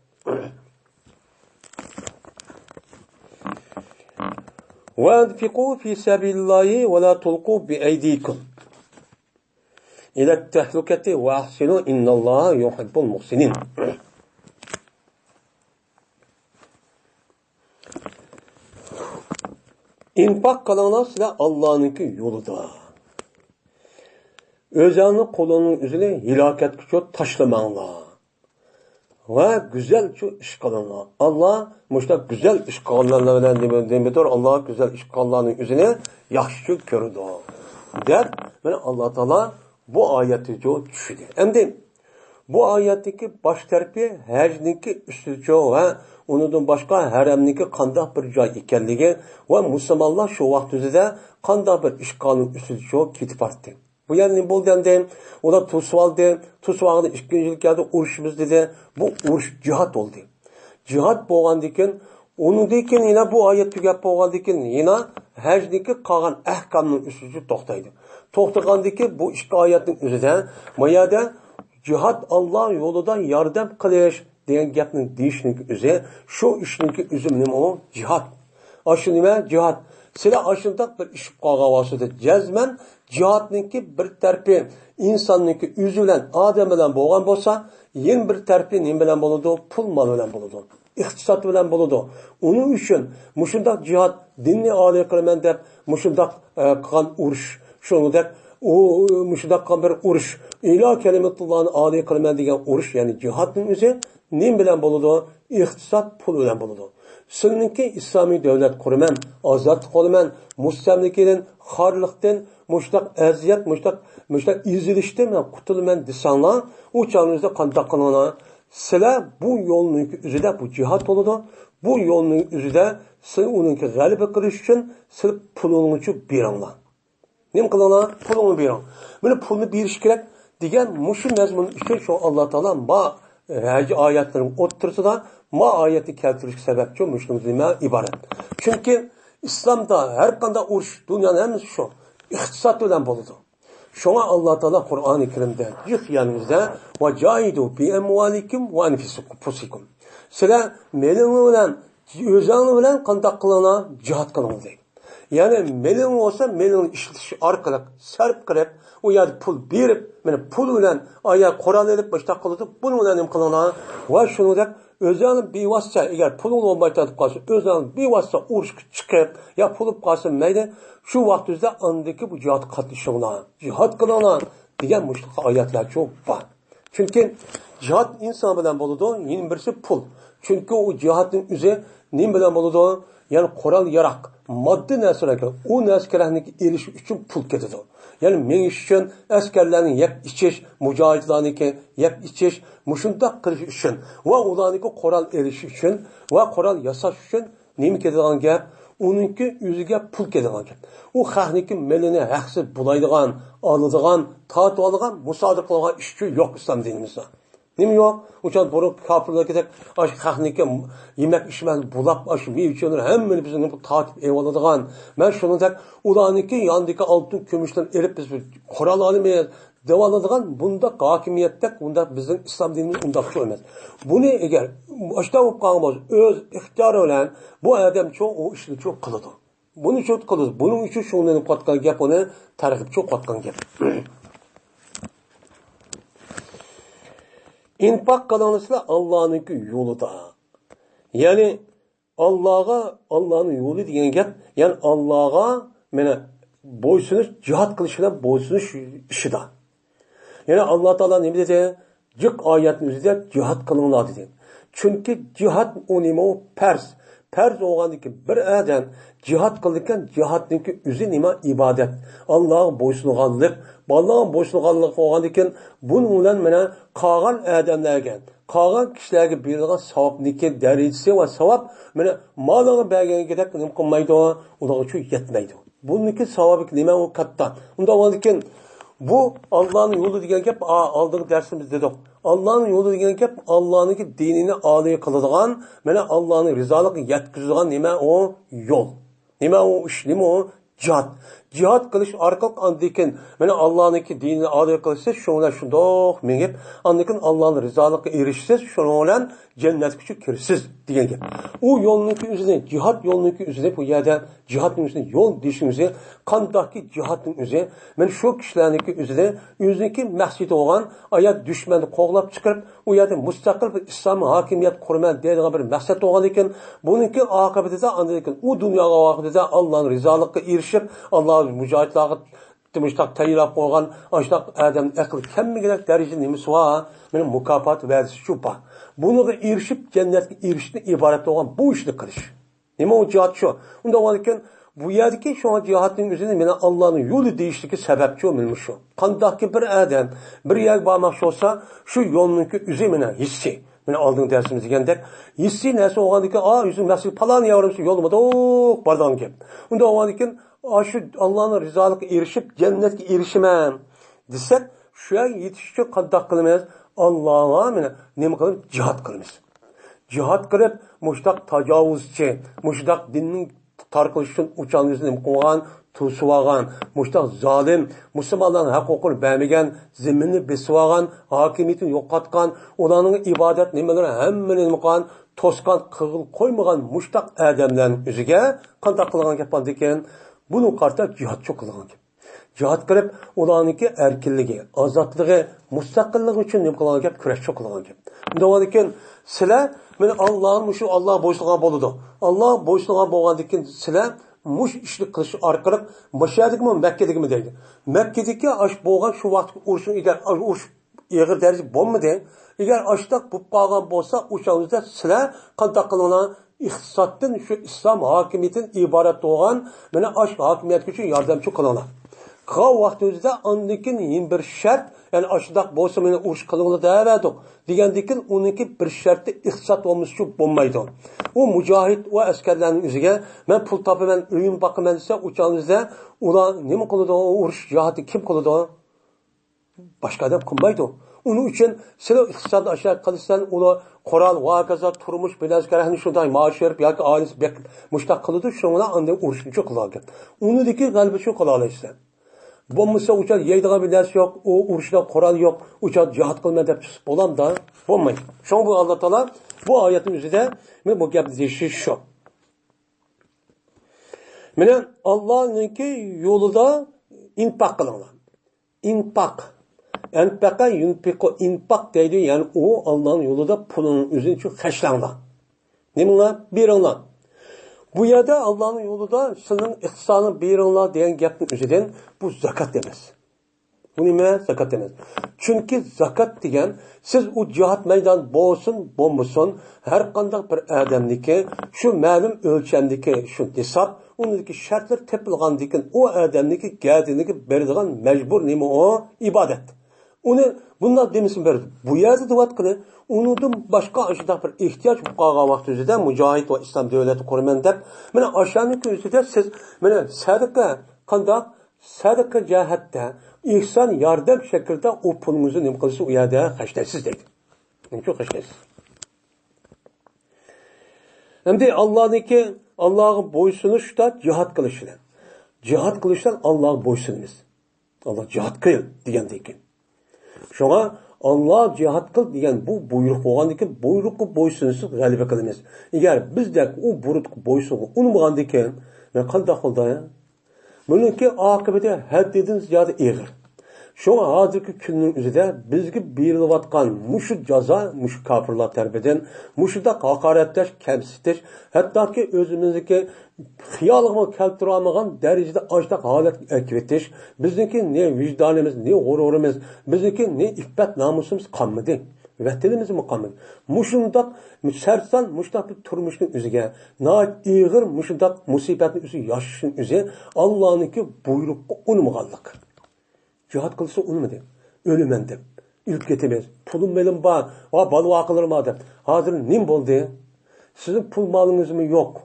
وَاَنْفِقُوا فِي سَبِيلِ اللّٰهِ وَلَا تُلْقُوا بِأَيْدِيكُمْ اِلَى التَّهْلُكَةِ وَاحْسِنُوا اِنَّ اللّٰهَ يُحِبُّ الْمُحْسِنِينَ İnfak kalanlar size Allah'ınki yoludur. Özünün kolunun üzerine hilaketki çok taşlamağınlar. Ve güzel şu iş kılınlar. Allah müştak güzel iş kılınlarla demediyor. Allah güzel iş kılınlarının üzerine yaxşı körüdü. Der, yani Allah Teala bu ayeti çok düşüdü. Hem de bu ayetteki baş terpi hacniki üstücü ve ondan başka haremniki kandak bir joy ekanligi ve musulmonlar şu vaqtida kandak bir ishqonning üstücü ketib artdi. Bu yer ne bo'ldi endi? Ular to'sib oldi. To'sib olganda 2-yilga urushimiz dedi. Bu urush jihad bo'ldi. Jihad bo'lgandan keyin undan keyin yana bu oyat tugab bo'lgandan keyin yana hajniki qolgan ahkomning üstücü to'xtaydi. To'xtagandan keyin bu ikki oyatning o'zida bu yerda jihad Allah yo'lida yordam qilish degan gapning deyishning o'zi shu ishning o'zi nima u jihad. Aşı nima jihad. Sizlar ashundoq bir ish qolgan vosita jazman jihadningki bir tarafı insonniki o'zi bilan odam bilan bo'lgan bo'lsa, yen bir tarafı nima bilan bo'ladi? Pul mol bilan bo'ladi. İqtisod bilan bo'ladi. Uning uchun mushundoq jihad dinni oliy qilaman deb mushundoq qilgan urush, shuningdek u mushundoq qilgan bir urush, ilo kalimatullohni oliy qilaman degan urush, ya'ni jihadning o'zi nima bilan bo'ladi? İqtisod pul bilan bo'ladi. Sizningki islomiy davlat quraman, ozod qolaman, mustamlikadan, xorliqdan, mushtaq aziyat, mushtaq izilishdan qutulaman desanglar, u chog'ingizda qanday qilinglar? Sizlar bu yo'lning o'zida bu jihad bo'ladi. Bu yo'lning o'zida siz uningga g'alaba qilish uchun siz pulingni beringlar. Nima qilinglar? Pulingni bering. Buni pulni berish kerak degan mushu mazmun uchun shu Alloh taolo ba haj oyatlarning o'ttirsida ma oyatni keltirish sababchi mushlim nima iborat. Chunki islomda har qanday urush dunyoning hammasi shu iqtisod bilan bo'ladi. Şuna Allah Teala Kur'an-ı Kerim'de yanımızda ve cahidu bi emvalikum ve anfusikum. Sizler melini bilen, özünü bilen kandak kılana cihat kılın deydi. Yani melini olsa melini işletiş arkalık, serp kılıp, o yerde pul birip, yani pul bilen ayağı Kur'an edip başta kılıp, bunu bilen kılana ve şunu da özünün bir vasıta, eğer pulun olmayı tanıtıp kalsın, özünün bir vasıta uğruş çıkıp, ya pulup kalsın meyde, şu vaxtizde andaki bu cihat katlaşımına, cihat kılana diyen müşrik ayetler çok var. Çünkü cihat insan bilen buludu, yeni birisi pul. Çünkü o cihatın üzeri ne bilen buludu? Yani kural yarak, maddi nesirlerken, o nesirlerindeki erişi için pul ketidir. Yani meniş için askerlerin yap içiş, mücahitlerindeki yap içiş, muşundak kılış için ve olaniki kural erişi için ve kural yasaş için neymi ketidigan gap? Onunki yüzüge pul ketidigan gap. O xalqniki melini haqsiz bulaydigan, alıdigan, tatib aldigan, musadir qilgan ishchi yo'q islom dinimizda. Nima yo'q? O'shan burun kafirlar ketek, aş xalqniki yemek içmez bulab, aş mevchonlar hammani bizni tatib evoladigan. Men shuningdek ularniki yondagi oltin kumushdan erib biz Qur'on olmaymiz. Devaladigan bunda hokimiyatda bunda bizning islom dinimiz undaq emas. Buni agar boshda bo'lib qolgan o'z ixtiyori bilan bu odam cho'q o ishni cho'q qiladi. Buni cho'q qiladi. Buning uchun shundan qotgan gap uni tarixib cho'q qotgan gap. İnfaq qilingizlar Allohning yo'lida. Ya'ni Allohning yo'li degan gap, ya'ni Allohga mana bo'ysunish, jihad qilish bilan bo'ysunish ishida. Yani Allah Teala ne dedi? Cık ayetinin üzerinde cihat kılınlar dedi. Çünkü cihat o pers. Pers oğandaki bir adam cihat kılırken cihatınki üzü nima ibadet. Allah'ın boysunğanlık. Allah'ın boysunğanlık oğandaki bunun ulan mene kağan adamlarken, kağan kişilerge bir savapniki derecesi ve savap mene malını belgene gidip kılmaydı o. Ondan çok yetmeydi. Bununki savabı nima o kattan. Ondan oğandaki bu Allah'ın yolu diyen gap aldığım dersimiz dedik. Allah'ın yolu diyen gap Allah'ın dinini âliye kıladigan, mana Allah'ın rizalığı yetkizadigan nima o yol. Nima o ish, nima o cihat. Cihat qilish orqali andikin mana Allah'ın dinini âliye qilsa shunlar shundoq mengib, andikin Allah'ın rizalığına erişsiz, shunlar cennetga kirsiz degan gap. O yo'lning o'zida, cihat yo'lning o'zida bu yerda cihatning o'zida yo'l deyishimizni qandaqki cihatning o'zi, men shu kishilarning o'zida o'ziniki maqsadi bo'lgan, ayat dushmanni qo'g'lab chiqarib, u yerda mustaqil bir islom hokimiyat quraman deydigan bir maqsad bo'lgan ekan, buningki oqibatida andikin u dunyoga vaqtida Allohning rizoligiga erishib, Alloh mujohidlarga muştaq tayinlab qo'ygan ashtaq adam aql kammigirak darajada nimasi bor meni mukofot va'dasi shu bor buniga erishib jannatga erishishni iborat bo'lgan bu ishni qilish nima u jihad shu unda ekan bu yerdagi şu cihatning o'zini meni Allohning yo'li deyishligi sababchi o'milmi shu qandaqki bir adam bir yerga bormoqchi bo'lsa shu yo'lniki o'zi meni hissi meni oldin darsimizda degandek hissi narsa bo'lgandan o'zim masjid falon yorimsi yo'lima bordan kelib unda ekan shu Allohning rizoligiga erishib jannatga erishiman desak shu yerga yetish uchun qandoq qilamiz Allohga meni nima qilib jihad qilamiz jihad qilib mushtaq tajovuzchi mushtaq dinning tarqilish uchun uçağınızı qo'ygan to'sib olgan mushtaq zolim musulmonlarning huquqini bermagan ziminni besib olgan hokimiyatini yo'qotgan ularning ibodat nimalari hammani qilgan to'sgan qig'il qo'ymagan mushtaq odamlarning o'ziga qanday qilgan gap bor ekan buni qarta jihadchi qilgan gap jihad qilib ularniki erkinligi ozodligi mustaqilligi uchun nima qilgan gap kurashchi qilgan gap undan ekan sizlar meni Allohning shu Alloh bo'ysungan bo'ladi Alloh bo'ysungan bo'lgandan keyin sizlar mush ishni qilish orqali mashhadikmi Makkadagimi deydi Makkadagi ash bo'lgan shu vaqt urushni agar urush ig'ir darajada bo'lmadi agar ashtaq bo'lib qolgan bo'lsa o'shaningizda sizlar qanday qilinglar iqtisoddan shu islom hokimiyatidan iborat bo'lgan mana ash hokimiyat uchun yordamchi qilinglar Qav vaqtida ondikin bir shart yani aşıdaq bo'lsa meni urush qilinglar dedik degandikin uniki bir sharti iqtisod bo'lmasa bo'lmaydi u mujohid va askarlarning o'ziga men pul topaman uyim boqaman desa o'changizda ular nima qiladi urush jihati kim qiladi boshqa odam qilmaydi uning uchun sizlar iqtisod aşağı qilsan ular qurol va kaza turmush bilaskarni shunday maosh berib yoki oilasi mushtaq qiladi shunga undan urushni qiladi unidagi g'alaba shu qila olasizlar bo'lmasa uçak yeydiğen bir ders yok, o uğraşda Kur'an yok, uçak cihat kılmaya da bolam da olmayın. Şu an bu Allah Teala bu ayetin üzerinde bu gap deyişi şu. Mene Allah'ınki yolunda infak kılınlar. İnfak. Enfaka yunfiku infak deydi yani o Allah'ın yolunda pulun üzerine çok haşlanlar. Ne bunlar? Bir onlar. Bu yerde Allah'ın yolunda senin ihsanı birinla diyen gapın üzerinden bu zakat demez. Bu ne? Zakat demez. Çünkü zakat diyen siz o cihat meydan boğulsun, bombusun, her kandak bir adamdaki şu malum ölçemdeki şu nisap, ondaki şartlar tepilgandaki o adamdaki geldiğindeki berdiğen mecbur neymi o? İbadet. Onu bunlar demesin berdi. Bu yerde duvat kılı. Unudum başka aşıda bir ihtiyaç bu qağa vaxt üzrə mücahid və İslam dövləti qurman deb. Mənə aşağıdakı üzrə siz mənə sədaqə qandaq sədaqə cəhətdə ihsan yardım şəkildə o pulunuzu nim qılsa o yerdə xərcləsiz deyil. Çox xərcləsiz. Həmdə Allah'dakı Allah'a boysunuşda cihad qilishlar. Cihad qilishdan Allah'a boysunumuz. Allah cihad qil degəndəki. Şuna Allah cihat kıl diyen bu buyruk bo'lgandan buyruqqa bo'ysunsiz g'alaba qilamiz. Agar bizda u buyrukqa bo'ysunga unmagandan men qanday qildi? Buniki oqibati haddidan ziyoda og'ir. Şuna hozirgi kunning o'zida bizga berilayotgan mushu jazo, mushu kofirlar tarafidan mushuda haqoratlash, kamsitish, hattoki o'zimizniki xiyolga keltira olmagan darajada ashtaq holat akvetish, bizniki ne vijdonimiz, ne g'ururimiz, bizniki ne iffat namusimiz qolmadi. Vatanimiz qolmadi. Mushundaq sarson mushtaq turmushning o'ziga, noit og'ir mushundaq musibatning o'zi yashashning o'zi Allohniki buyruqqa unmaganlik. Cihat kılsa olmadı. Ölümen deb. İlk ketimiz. Pulum benim var. Balı akılırım adam. Hazır nim oldu? Sizin pul malınız mı yok?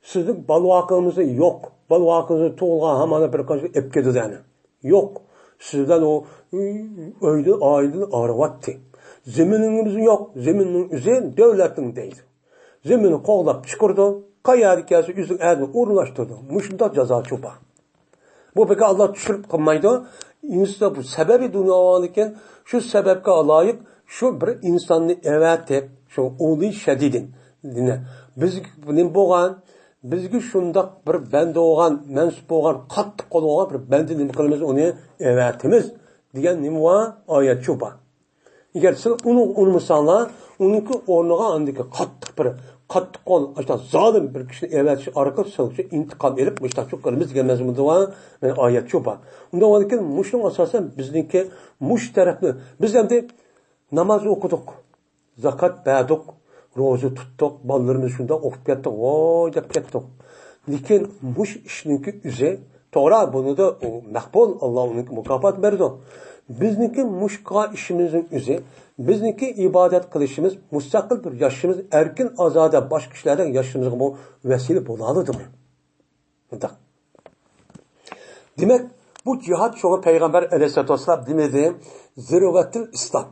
Sizin balı akılınız yok. Balı akılınız tuğulgan hamana bir kaçı epkedi yani. Yok. Sizden o öyle aydın arvattı. Zemininiz yok. Zeminin üzeri devletin değil. Zemini koğlap çıkırdı. Kaya dikası yüzün erdini uğurlaştırdı. Muşunda ceza çupa. Bu peki Allah düşürüp kılmaydı. İnsan bu sebebi dünyalıkken şu sebepke layık şu bir insanı evetip şu ulu şedidin dinle. Biz bunun boğan bizgi şundak bir bende oğan mensup oğan kattık kolu oğan bir bende nim kılımız onu evetimiz diyen nimva ayet çuba. Eğer siz onu unutmasanlar, onunki o'rniga andiki qattiq qo'l, zolim bir kishini evatchi orqa silchi intiqom elib, mushtaqchu qilamiz degan mazmunda va oyat shu bor. Unda o'lkin mushning asosan bizniki mush tarafni biz endi namoz o'qidik, zakat berdik, ro'za tutdik, bolalarimiz shunda o'qib ketdik, voy deb ketdik. Lekin mush ishninki o'zi to'g'ri, bunida maqbul, Alloh unga mukofot berdi. Bizniki mushqa ishimizning o'zi, bizniki ibodat qilishimiz, mustaqil bir yashashimiz, erkin ozoda boshqa kishilardan yashashimizga bu vasila bo'ladimi? Demak, bu jihad sho'g'i payg'ambar alayhisolatu vasallam demadi, zirovatul islom.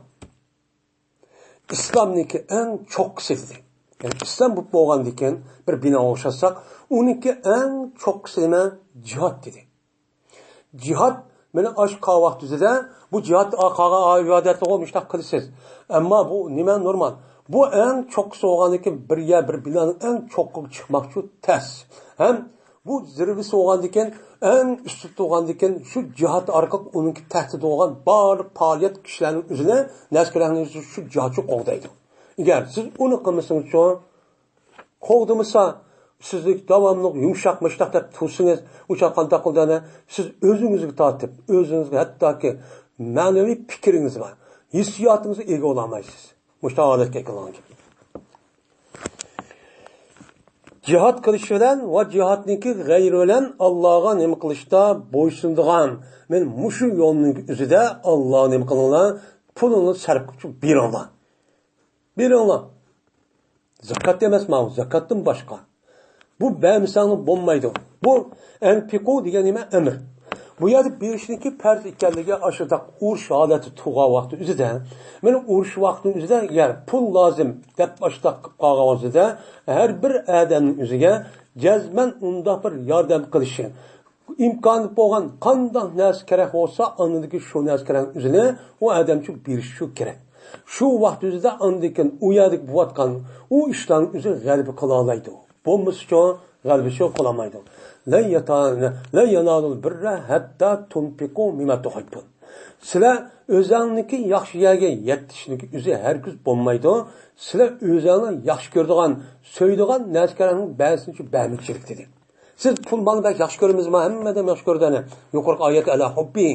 İslamniki en cho'qqisi dedi. Yani İslam bu bo'lgandan bir bino o'xshatsak, uniki en cho'qqisi nima? Jihad dedi. Jihad meni oshqa vaqtida bu jihad aqaga ibodatga mushtaq qilasiz. Ammo bu nima normal? Bu en cho'qqisi bo'lgandan bir binoning en cho'qqiga chiqmoqchi tas. Ham bu zirvisi bo'lgandan en üstü bo'lgandan shu jihad orqali uning tahdid bo'lgan barliq faoliyat kishilarning o'zini naskarlarning shu jihadchi qo'g'daydi. Agar siz uni qilmasangiz, qo'g'dimasa sizlik davomli yumshoqmishdoq deb tursangiz, o'sha qanday qildani siz o'zingizga tortib, o'zingizga hattoki ma'naviy fikringiz bor, hissiyotingizga ega olmaysiz. Mushta holatga kelgan. Jihad qilish bilan va jihadniki g'ayri bilan Allohga nima qilishda bo'ysundigan. Men mushu yo'lning o'zida Alloh nima qilinglar, pulini sarf qilib beringlar. Beringlar. Zakat emasmi, zakatdan boshqa. Bu ba'misanlik bo'lmaydi. Bu anfiqu degan nima amr. Bu yerda berishniki farz ekanligi ashida urush holati tug'a vaqti o'zida, men urush vaqtining o'zida agar pul lozim deb ashida qilib qolganingizda, har bir odamning o'ziga jazman unda bir yordam qilishi, imkoni bo'lgan qanday narsa kerak bo'lsa, andiki shu narsaning o'zini u odamchi berishi kerak. Shu vaqt o'zida andikin u yerda bo'layotgan u ishlarning o'zi g'alaba qila olmaydi. Bo'lmasa g'alaba shu qilolmaydi. La yanalul birra hatta tunfiqu mimma tuhibbun. Sizlar o'zingniki yaxshi yerga yetishniki o'zi hargiz bo'lmaydi. Sizlar o'zingni yaxshi ko'radigan, so'yadigan narsalarning ba'zisini ba'michilik dedi. Siz pul molni yaxshi ko'ramizmi? Hammadan yaxshi ko'rdani. Yuqorqi oyat ala hubbi.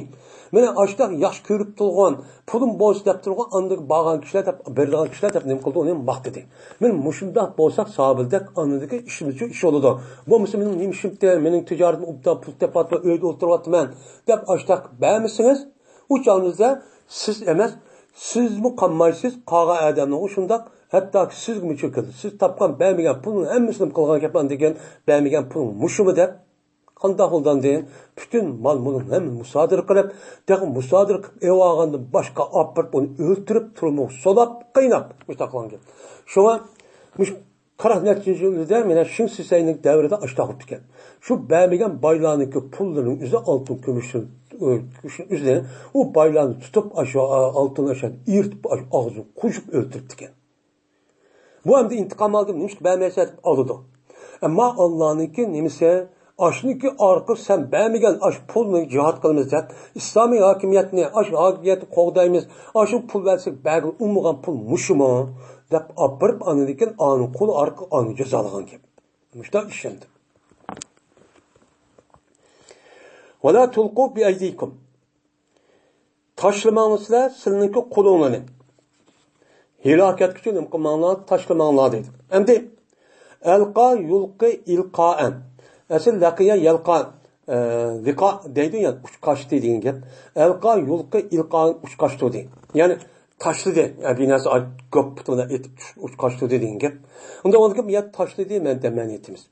Meni ashta yaxshi ko'rib turgan, pulim bo'lsa deb turgan, andik bag'an kishilar deb, bergan kishilar deb nima qildi, uni maqtadi. Men mushundaq bo'lsak, sabildak anidagi ishimiz uchun ish bo'ladi. Bo'lmasa mening nimishimda, mening tijoratim ubda pul tepatib uyda o'tiryapman deb ashta ba'misingiz, u chog'ingizda siz emas, sizmi qolmaysiz, qolgan odamning shundaq hatto sizmi cho'kadi. Siz topgan ba'migan pulni hammasini qilgan gapan degan ba'migan pul mushumi deb qanday qildan deyin bütün mal-mulkni ham musodir qilib, musodir qilib evag'andan boshqa opirib uni o'ltirib turmoq, solab, qiynab mustaqillangan. Shunga mush 40-yilda mena Shin Sisayning davrida ashtoqib ekan. Shu ba'migan boylarniki pullarining o'zi oltin kumushning o'zini u boylarni tutib aşağı oltin aşağı irtib og'zini qo'shib o'ltirib ekan. Bu hamda intiqom oldim, nimishki ba'miyat oldi. Ammo Allohniki nimasi aşniki arqı sen bämigen aş pulni jihad qilamiz deb islomiy hokimiyatni aş hokimiyatni qo'g'daymiz, aş pul versek bägil ummagan pul mushimo deb opirib anadikin ani qo'l arqi ani jazolagan gap. Mushta ishendi. Wala tulqu bi aydikum. Tashlamangizlar sizniki qo'linglarni. Hilokat uchun qilmanglar, tashlamanglar dedi. Endi alqa yulqi ilqa'an. Asıl laqiya yalqa liqa deydi ya uçkaçtı deyin gap. Alqa yulqi ilqa uçkaçtı deydi. Yani taşladı. Yani bir narsa köp butuna etip uçkaçtı deyin gap. Onda onu ki ya taşladı men demeniyetimiz.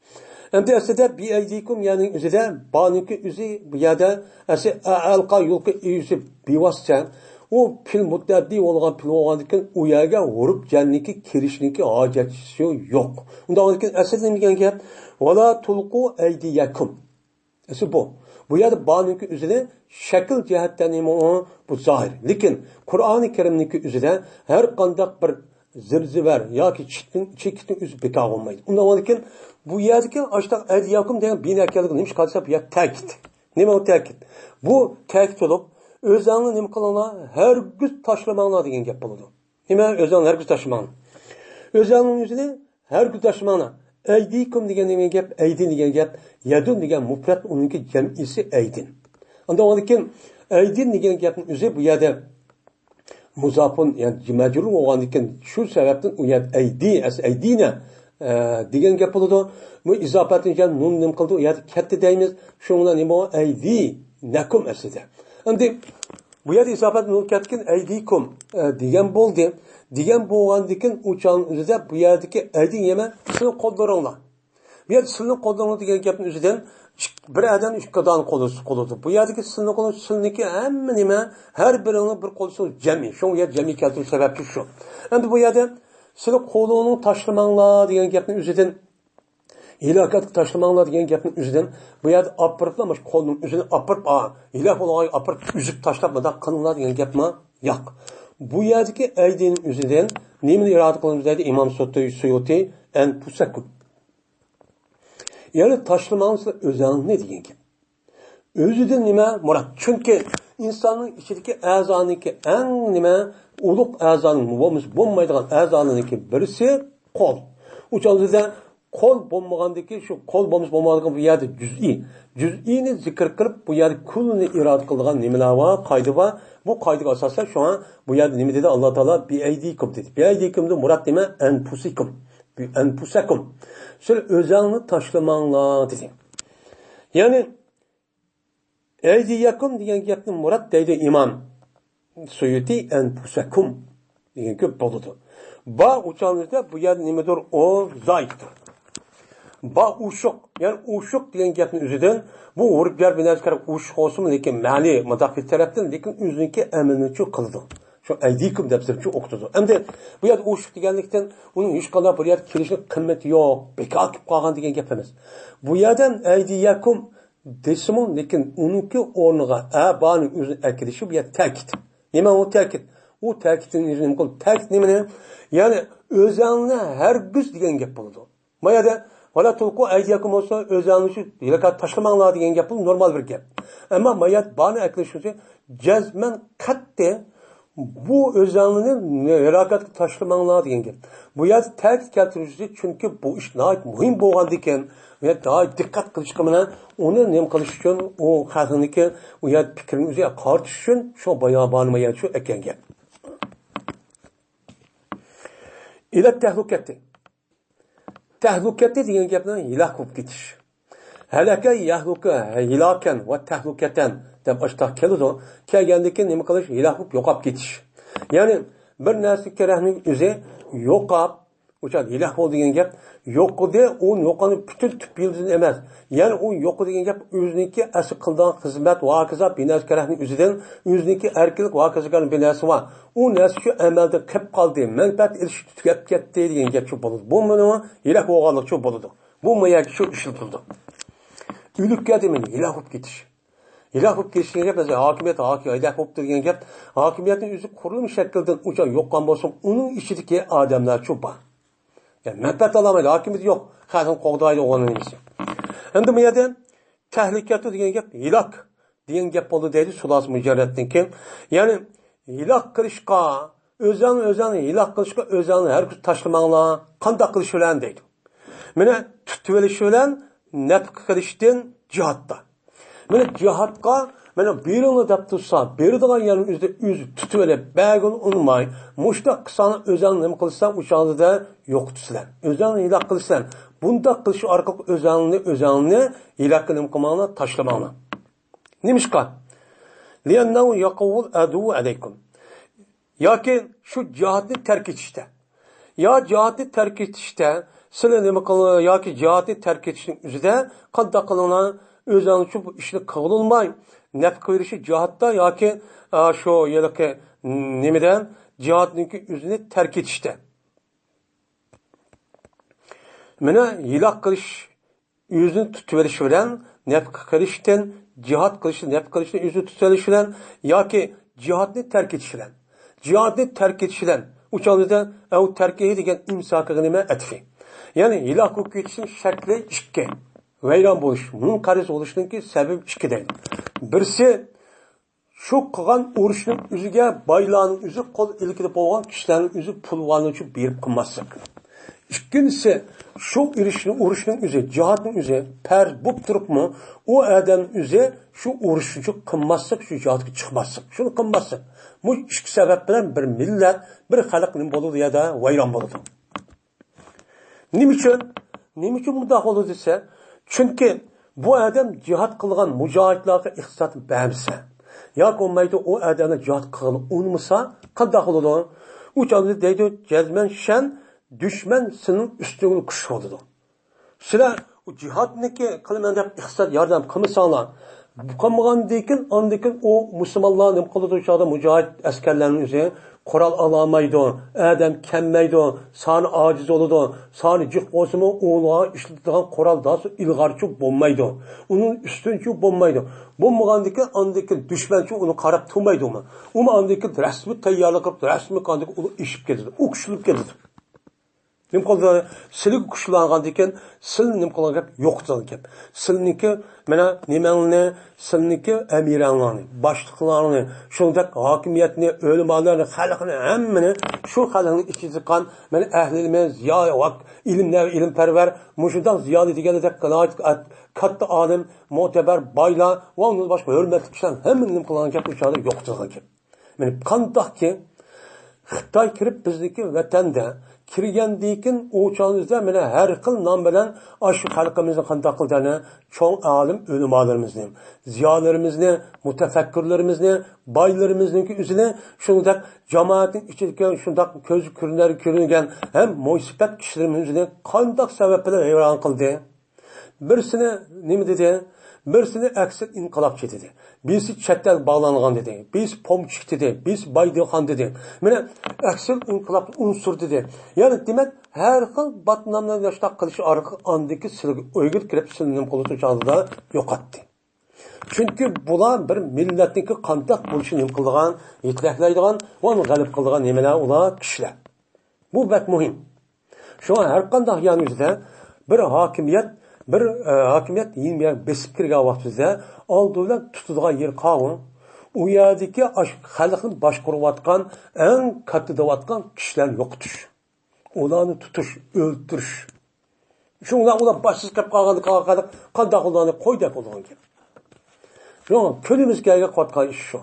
Endi aslida bi aydikum yani üzide baniki üzi bu yerda asıl alqa yulqi üzi bivasça o pil muddati olgan pil olgandan u yerga urib janniki kirishniki hojatisi yo'q. Unda olgan asl nima degan gap? Wala tulqu aydiyakum. Asıl bu. Bu yerda baniki o'zini shakl jihatdan nima bu zohir. Lekin Qur'oni Karimniki o'zida har qanday bir zirzivar yoki chekitning o'zi bekor bo'lmaydi. Unda olgan bu yerdagi ashtaq aydiyakum degan binakaligi nima qilsa bu yer ta'kid. Nima u ta'kid? Bu ta'kid bo'lib o'zingni nima qilinglar, hargiz tashlamanglar degan gap bo'ladi. Nima o'zingni hargiz tashlamang. O'zingning o'zini hargiz tashlamanglar. Aydikum degan nima gap? Aydin degan gap, yadun degan mufrat, uningki jam'isi aydin. Unda o'niki aydin degan gapning o'zi bu yerda muzofun, ya'ni majrur bo'lgandan shu sababdan u yer aydi, aydina degan gap bo'ladi. Bu izofatlangan nun nim qildi, u yerda katta deymiz. Shunga nima aydi nakum aslida. Endi bu yerda izofat nun katkin aydikum degan bo'ldi. Degan bo'lgandan o'chan o'zida bu yerdagi aydi yema sizning qo'llaringlar. Bu yerda sizning qo'llaringlar degan gapning o'zidan bir adam uch qadam qo'ludi. Bu yerdagi sizning qo'lingiz sizniki hamma nima har biringni bir qo'lsiz jami. Shu yer jami keltirish sababi shu. Endi bu yerda sizning qo'lingni tashlamanglar degan gapning o'zidan ilakatga tashlamanglar degan gapning o'zidan bu yerda opiriblar, qo'lning o'zini opirib, ilak bo'lgan opirib uzib tashlab bunday qilinglar degan gapmi? Yo'q. Bu yerdagi aydining o'zidan nimani iroda qilamiz deydi Imom Suyuti an pusakum. Ya'ni tashlamanglar o'zingni degan gap. O'zidan nima murod? Chunki insonning ichidagi a'zoniki eng nima ulug' a'zoning bo'lmaydigan a'zoniki birisi qo'l. Uchalda qo'l bo'lmagandiki shu qo'l bo'lmagan bu yerda juz'ini zikr qilib bu yerda kulni iroda qilgan nimalar va qoida va bu qoidaga asosan shu bu yerda nima dedi Alloh taolo bi aydikum dedi. Bi aydikumda murod nima? Anfusikum. Bi anfusakum. Siz o'zingni tashlamanglar dedi. Ya'ni aydiyakum degan gapni murod deydi Imom Suyuti anfusakum degan gap bo'ladi. Ba uchalmizda bu yerda nimadir o zoitdir. Ba ushuk, ya'ni ushuk degan gapning o'zidan bu urflar bilan qarab ushuk olsin, lekin ma'ni mutaxassis tarafdan lekin o'ziniki amalni chu qildi. Shu aydikum deb sirchi o'qitdi. Endi bu yerda ushuk deganlikdan uning hech qanday bir yerda kelishlik qimmati yo'q, bekor kelib qolgan degan gap emas. Bu yerdan aydiyakum desimi, lekin uningki o'rniga ba'ning o'zini akilishi bu yer ta'kid. Nima u ta'kid? U ta'kidning o'zini nima qilib? Ta'kid nimani? Ya'ni o'zingni hargiz degan gap bo'ladi. Bu yerda Vala tulku aydiyakum olsa o'zingni shu ilakat tashlamanglar degan gap bu normal bir gap. Ammo mayat bani aklashuvchi jazman qat'i bu o'zingni ilakatga tashlamanglar degan gap. Bu yerda ta'kid keltiruvchi chunki bu ish nihoyat muhim bo'lgan ekan, va doim diqqat qilish bilan uni nima qilish uchun u xalqniki u yer fikrini o'ziga qartish uchun shu bayonbani mayat shu ekan gap. Ila tahlukati tahlukati degan gapni hilak bo'lib ketish. Halaka yahluka hilakan va tahlukatan deb ashta keladi. Kelgandan nima qilish? Hilak bo'lib yo'qolib ketish. Ya'ni bir narsa kerakning o'zi yo'qolib, o'sha hilak bo'ldi degan gap yo'qdi, u yo'qani butun tub yildizni emas. Ya'ni u yo'q degan gap o'ziniki asl qilgan xizmat va hokazo binas kerakning o'zidan o'ziniki erkinlik va hokazoga binasi va u narsa shu amalda qilib qoldi, manfaat ilish tugab ketdi degan gap shu bo'ladi. Bu mana hilak bo'lganlik shu bo'ladi. Bu mayaki shu ishlatildi. O'likka demin hilak bo'lib ketish. Hilak bo'lib ketishga gap hokimiyat hilak bo'lib degan gap hokimiyatning o'zi qurilma shakldan o'cha yo'qgan bo'lsa, uning ichidagi odamlar shu bor. Yani manfaat alamaydi, hokimiyat yo'q. Xalqning qo'g'daydi o'g'ani nima. Endi bu yerda tahlikatu degan gap hilak degan gap bo'ldi deydi Sulas mujarratdan keyin. Ya'ni hilak qilishga, o'zini hilak qilishga o'zini har kun tashlamanglar, qanday qilish bilan deydi. Mana tutib olish bilan nafq qilishdan jihatda. Mana jihatga mana birini deb tursa, beradigan yerni o'zi tutib olib, bag'ini unmay, mushta qisani o'zini nima qilsan, o'shanda yo'qotsan. O'zini hilak qilsan, bunda qilish orqali o'zini hilak qilib qilmanglar, tashlamanglar. Nimishqa? Li'annahu yaqul adu alaykum. Yoki shu jihatni tark etishda. Yo jihatni tark etishda sizlar nima qilib yoki jihatni tark etishning o'zida qanday qilinglar? O'zini shu ishni qilolmay nafq qo'yishi jihatda yoki shu yo'lga nimadan jihatniki o'zini tark etishda. Mana hilak qilish o'zini tutib olish bilan nafq qilishdan jihat qilishni nafq qilishni o'zini tutib olish bilan yoki jihatni tark etish bilan. Jihatni tark etish bilan uchalida u tarkihi degan imsoqiga nima atfi. Ya'ni hilak bo'lib ketishning shakli ikki. Vayron bo'lish, bunun qarz olishninki sabab ikki deydi. Birisi shu qilgan urushning o'ziga boylarning o'zi qo'l ilkilib bo'lgan kishilarning o'zi pullarni uchun berib qilmaslik. Ikkinchisi, shu urushning o'zi, jihodning o'zi farz bo'lib turibmi, u odam o'zi shu urush uchun qilmaslik, shu jihodga chiqmaslik, shuni qilmaslik. Bu ikki sabab bilan bir millat, bir xalq nima bo'ladi ya da vayron bo'ladi. Nima uchun bunday bo'ladi desa, chunki bu odam jihod qilgan mujohidlarga iqtisod bermasa, yoki olmaydi u odamni jihod qilgan unmasa, qanday bo'ladi? U chog'da deydi, jazman shan düşman sening ustingni kuch bo'ladi. Sizlar u jihodniki qilaman deb iqtisod yordam qilmasanglar, bu qilmagandan ondan u musulmonlar nima qiladi o'shada mujohid askarlarning o'zi qurol olmaydi, odam kammaydi, soni ojiz bo'ladi, soni jiq bo'lsa-mu, ular ishlatilgan qurol dasi ilg'orchi bo'lmaydi. Uning ustunchi bo'lmaydi. Bo'lmagandan ondan dushmanchi uni qarab turmaydimi? U ondan rasmiy tayyorlik qilib, rasmiy qanday uni ishib ketadi, u kuchilib ketadi. Nim qoldi, silik kuchlangandan keyin sil nim qilgan gap yo'qdan gap. Silniki mana nimangni, silniki amiranglarni, boshliqlarni, shunday hokimiyatni, o'limalarni, xalqni hammani shu xalqning ichida chiqqan mana ahlimiz, ilmparvar, mushundoq ziyoli degandek katta olim, mo'tabar boylar va undan boshqa hurmatli kishilar hammani nim qilgan gap o'shada yo'qdan gap. Mana qandoqki Xitoy kirib bizniki vatanda kirgandan u chog'imizda mana har xil nom bilan shu xalqimizni qanday qildani, cho'ng olim o'limalarimizni, ziyolarimizni, mutafakkirlarimizni, boylarimizningki o'zini shunday jamoatning ichida shunday ko'z ko'ringan ham mo'sifat kishilarimizni qanday sabab bilan hayron qildi. Birisini nima dedi? Birisini aksir inqilobchi dedi. Birisi chetdan bağlangan dedi. Birisi pomchik dedi. Birisi baydoxon dedi. Mana aksir inqilob unsur dedi. Yani demek her xil batnamdan yaşta qilish orqali andiki silgi o'ygir kirib silnim qilib o'chog'ida yo'qotdi. Chunki bular bir millatniki qanday bo'lishini nim qilgan, yetlaklaydigan va uni g'alib qilgan nimalar ular kishilar. Bu bak muhim. Shuna har qanday yanimizda bir hokimiyat yeni besib kirgan vaqtimizda oldidan tutilgan yer qavun, u yerdagi xalqni boshqarayotgan eng katta deyotgan kishilar yo'qotish, ularni tutish, o'ldirish. Shundan ular boshsiz qolib qolganda qanday ularni qo'ydak bo'lgan gap. Shu kunimizga qotgan ish shu.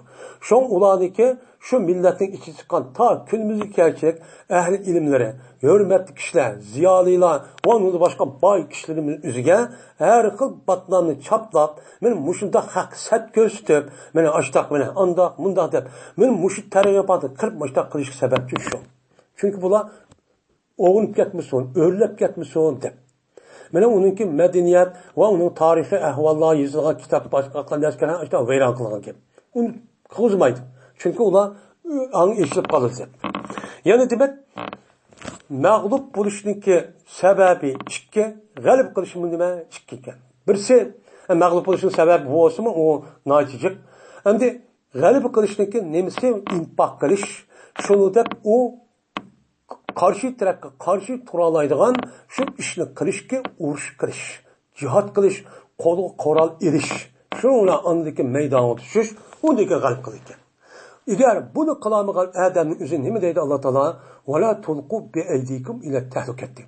Shu ularniki shu millatning ichiga chiqqan ta kunimizga kelchilik ahli ilmlari, hurmatli kishilar, ziyolilar va undan boshqa boy kishilarimiz o'ziga har xil batnamni chaplab, men mushunda haq sat ko'rsatib, meni ashtaq meni andoq mundoq deb, men mushu taraqqiyotni qilib mushtaq qilish sababchi shu. Chunki bular o'g'inib ketmasin, o'rlab ketmasin deb. Mana uningki madaniyat va uning tarixiy ahvollar yozilgan kitob boshqa narsalarni ashta vayron qilgan gap. Uni qo'zmaydi. Chunki ular ang eshilib qoladi deb. Yana demak, mag'lub bo'lishningki sababi ikki, g'alib qilishning nima ikki ekan. Birisi mag'lub bo'lishning sababi bo'lsa-mu, u nojiq. Endi g'alib qilishningki nimasi infoq qilish, shuni deb u qarshi tarafga qarshi tura oladigan shu ishni qilishga urush qilish, jihad qilish, qo'lga qurol elish, shuna andiki maydonga tushish, undagi g'alib qilish. Agar buni qilamagan odamning o'zi nima deydi Alloh taolo? Wala tulqu bi aydikum ila tahlukati.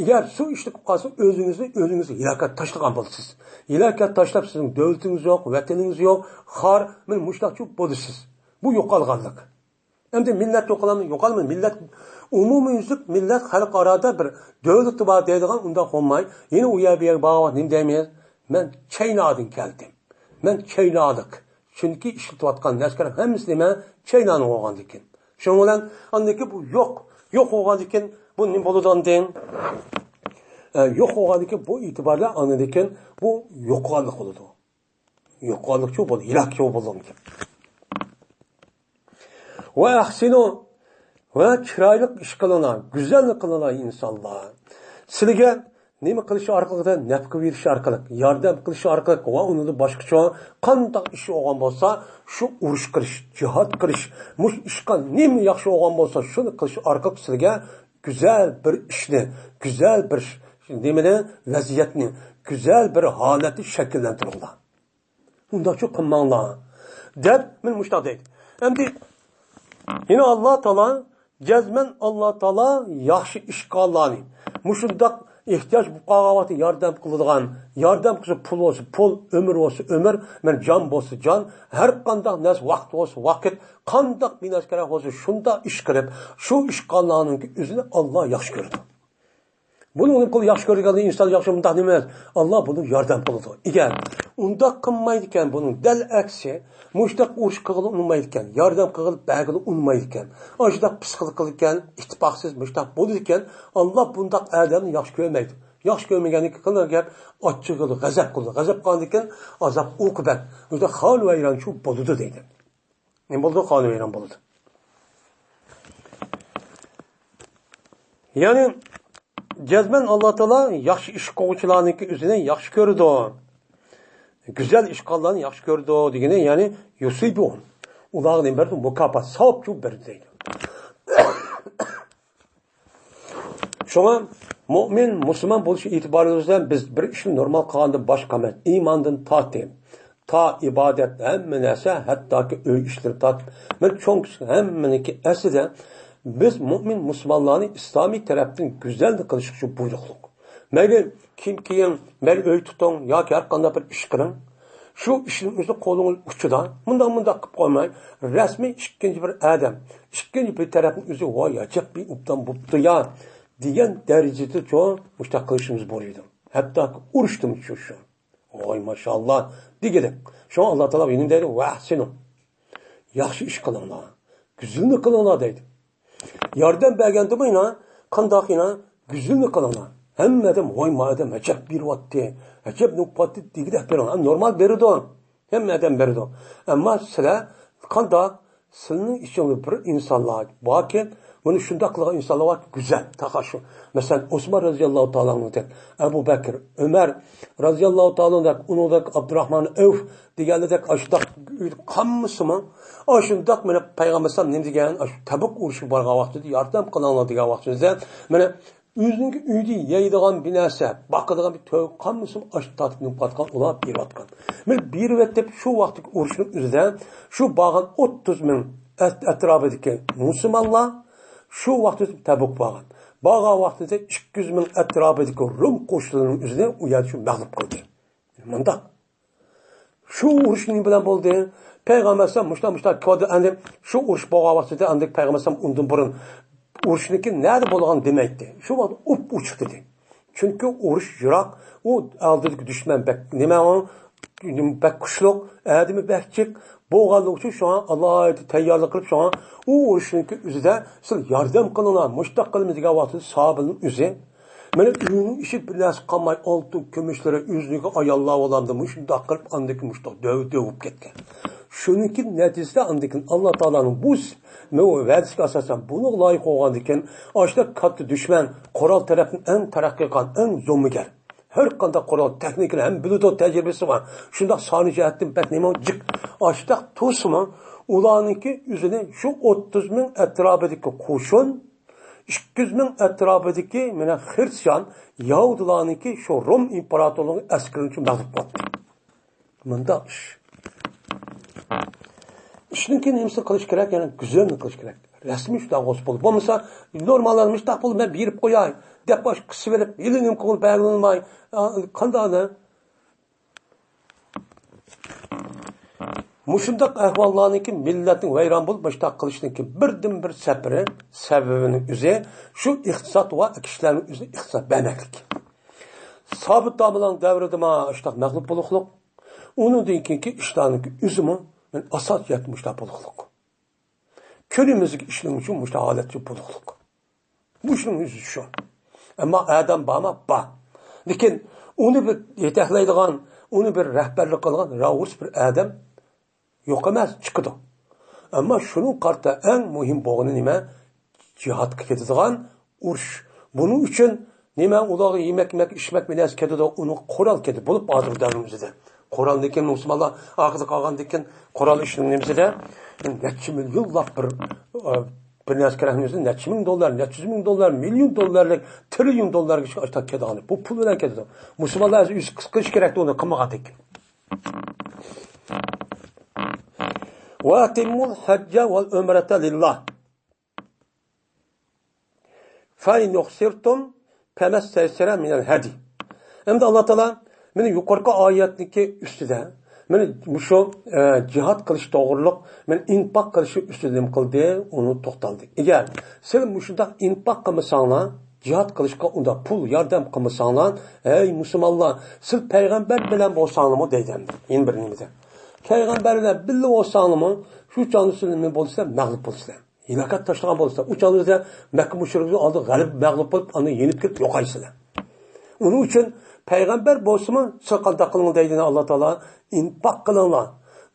Agar shu ishni qilib qolsa, o'zingizni hilokat tashlagan bo'lasiz. Hilokat tashlab sizning davlatingiz yo'q, vataningiz yo'q, xor, men mushtaqchi bo'lasiz. Bu yo'qolganlik. Endi millat yo'qolmaydi, millat umumiylik millat xalqarada bir davlat bor deydigan unda qo'ymay, yana u yerga borib nima deymiz? Men Chinadan keldim. Men Chinadik. Chunki ishlatayotgan narsalar hammasi nima? Chinani olgan ekan. Shuning bilan andiki bu yo'q olgan ekan, bu nima bo'ladigan? Yo'q olgan ekan, bu e'tiborda anadikan bu yo'qollik bo'ladi. Yo'qollikchi bo'ladi, ilak yo'q bo'ladi ekan. Va ahsinu va chiroyli ish qilinglar, go'zal qilinglar insonlar. Sizlarga nima qilish orqali, nafqa berish orqali, yordam qilish orqali va uni boshqacha qanday ish olgan bo'lsa, shu urush qilish, jihad qilish, mush ishqa nima yaxshi olgan bo'lsa, shuni qilish orqali sizlarga go'zal bir ishni, go'zal bir nimani, vaziyatni, go'zal bir holatni shakllantiringlar. Unda shu qilmanglar. deb men mushtaq deydi. Endi yine Allah Taala cezmen Allah Taala yaxshi ish qilganlarni mushundaq ehtiyoj buqag'avati yordam qiladigan, yordam qilsa pul bo'lsa pul, umr bo'lsa umr, men jon bo'lsa jon, har qanday narsa vaqt bo'lsa vaqt, qanday binas kerak bo'lsa shunda ish qilib, shu ish qilganlarning o'zini Alloh yaxshi ko'radi. Bunu qil yaxshi ko'rgan inson yaxshi mundaq emas. Alloh buni yordam qiladi. Agar undaq qilmaydi ekan, buning dal aksi, mushtaq urush qilib unmaydi ekan, yordam qilib bag'ili unmaydi ekan. Oshda psixolog ekan, ittifoqsiz mushtaq bo'ldi ekan, Alloh bundaq odamni yaxshi ko'rmaydi. Yaxshi ko'rmaganiki qilgan gap ochchig'ili, g'azab qildi. G'azab qilgan ekan, azob uqubat. Bunda xol vayron shu bo'ldi deydi. Nima bo'ldi? Xol vayron bo'ldi. Ya'ni cezmen Allah Teala yaxshi ish qiluvchilarniki o'zini yaxshi ko'rdi. Güzel ish qilganlarni yaxshi ko'rdi degani, ya'ni yusibun. Ularning bir mukofot savob chu berdi deydi. Shunga mu'min, musulmon bo'lish e'tiboringizdan biz bir ishni normal qilganda boshqa emas, iymondan tortib, ta ibodat hamma narsa, hattoki uy ishlari tortib, men cho'ng hammaniki aslida biz mu'min musulmonlarni islomiy tarafdan go'zallik qilish uchun buyruqliq. Mayli kim keyin mayli uy tuting yoki har qanday bir ish qiling. Shu ishning o'zi qo'lingiz uchida, bundoq qilib qo'ymay, rasmiy ikkinchi bir odam, ikkinchi bir tarafning o'zi voy ajab bir ubdan bo'pti ya degan darajada cho'ng mushtaq qilishimiz bo'ladi. Hatto urishdim shu. Voy mashalloh degadik. Shu Alloh taolo endi deydi, "Va seni yaxshi ish qilinglar, go'zallik qilinglar" deydi. Yordam bergandimina, qandoqina güzülni qilinglar. Hammadan voy madam ajab beryapti, ajab nuqatni degida beringlar. Normal beradi. Hammadan beradi. Ammo sizlar qandoq sizning ichingizda bir insonlar borki, buni shunday qilgan insonlar bor, go'zal, taqashu. Masalan, Osmon roziyallohu taolo anhu, Abu Bakr, Umar roziyallohu taolo anhu, uningdek Abdurrahmon Avf deganidek ashdoq qammisimi? Ashundoq mana payg'ambar sallam nima degan, Tabuk urushi borgan vaqtida yordam qilinglar degan vaqtida mana o'zining uyda yeydigan binasi, boqadigan bir to'y qammisim ashtatib nuqatgan ular berayotgan. Men berib deb shu vaqtdagi urushning o'zida shu bo'lgan 30 ming atrofidagi musulmonlar shu vaqtda Tabuk bo'lgan. Bo'lgan vaqtida 200 ming atrofidagi Rum qo'shinlarining o'zida u yer shu mag'lub qildi. Bunda shu urushning bilan bo'ldi. Payg'ambar sallam mushta kodi endi shu urush bo'lgan vaqtida endi payg'ambar sallam undan burun urushniki nerede bo'lgan demaydi. Shu vaqt uçtu dedi. Chunki urush yiroq, u oldidagi dushman bak nima u bak kuchliq, adami bakchiq bo'lganligi uchun shu Alloh tayyorlik qilib shu u urushniki o'zida siz yordam qilinglar, mushtaq qilamiz degan vaqtda sahobaning o'zi mana uyning ishi bilan qolmay oltin kumushlari o'zligi ayollar olamda mushundaq qilib andiki mushtaq dövüp ketgan. Şununki neticede andikin Allah Teala'nın bu vəzisi asasen bunu layık olan diken açta katı düşman koral tarafının en terakki kan en zomuger. Her kanda koral teknikle hem biluto tecrübesi var. Şunda sani cihettin pek neyman cık. Açta tosma ulanınki üzerine şu 30 bin etrafındaki kuşun 200 bin etrafındaki Hristiyan Yahudilarınki şu Rum imparatorluğunun eskirin için mağlup oldu. Bunda iş. İşinki nemsi qilish kerak, yani güzelni qilish kerak. Rasmiy shunaqa bo'lsa bo'ladi. Bo'lmasa normallarni mushtaq bo'lib men berib qo'yay deb bosh qisib berib, yilinim qo'l bag'lanmay, qanday mushundaq ahvollarniki millatning vayron bo'lib mushtaq qilishniki birdan bir safari sababining o'zi shu iqtisod va kishilarning o'zi iqtisod bamaklik. Sobit domlan davrida ma mushtaq mag'lub bo'liqliq. Undan keyingi ishlarning o'zimi men asas yatmışlar bulukluk. Könümüzdeki işlerin için müştah haletçi bulukluk. Bu işlerin yüzü şu. Ama adam bağma bağ. Lakin onu bir yetekleydiğen, onu bir rehberlik kılgan, ravurs bir adam yok emez, çıkıdı. Ama şunun kartta en mühim boğunu nime? Cihat ketediğen uruş. Bunun için nime ulağı yemek, içmek, minez ketedi, onu kural ketedi. Bulup bağdır devrimizde. Kur'an'daki Müslümanlar akıda kalgandaki Kur'an işinin nemizde neçi milyonlar bir neskerahimizde neçi bin dolar, neçi bin dolar, milyon dolarlık, trilyon dolarlık şey açtak kedalı. Bu pul veren kedalı. Müslümanlar yüz kış gerekti onu kımağa tek. Ve atimmul hacca vel umrete lillah. Fe in yuhsirtum femesteysere minel hadi. Hem de Allah Teala meni yukarıki ayetniki üstüde meni şu cihat kılıç doğruluk men infak kılışı üstüde kıldı onu toxtaldı. Eğer sen muşunda infak kılmasanlar cihat kılışka onda pul yardım kılmasanlar ey Müslümanlar siz peygamber bilen bolsanlar deydim. Yeni bir nimede. Peygamberler billi olsanlar şu canlı sülümü bolsa mağlup bolsa. İlakat taşlagan bolsa o canlıda Mekke müşrikleri aldı galip mağlup olup onu yenip gidip yok aysalar. Onun için peygamber bolsa sakanda kılın deydi Allah Teala infak kılınlar.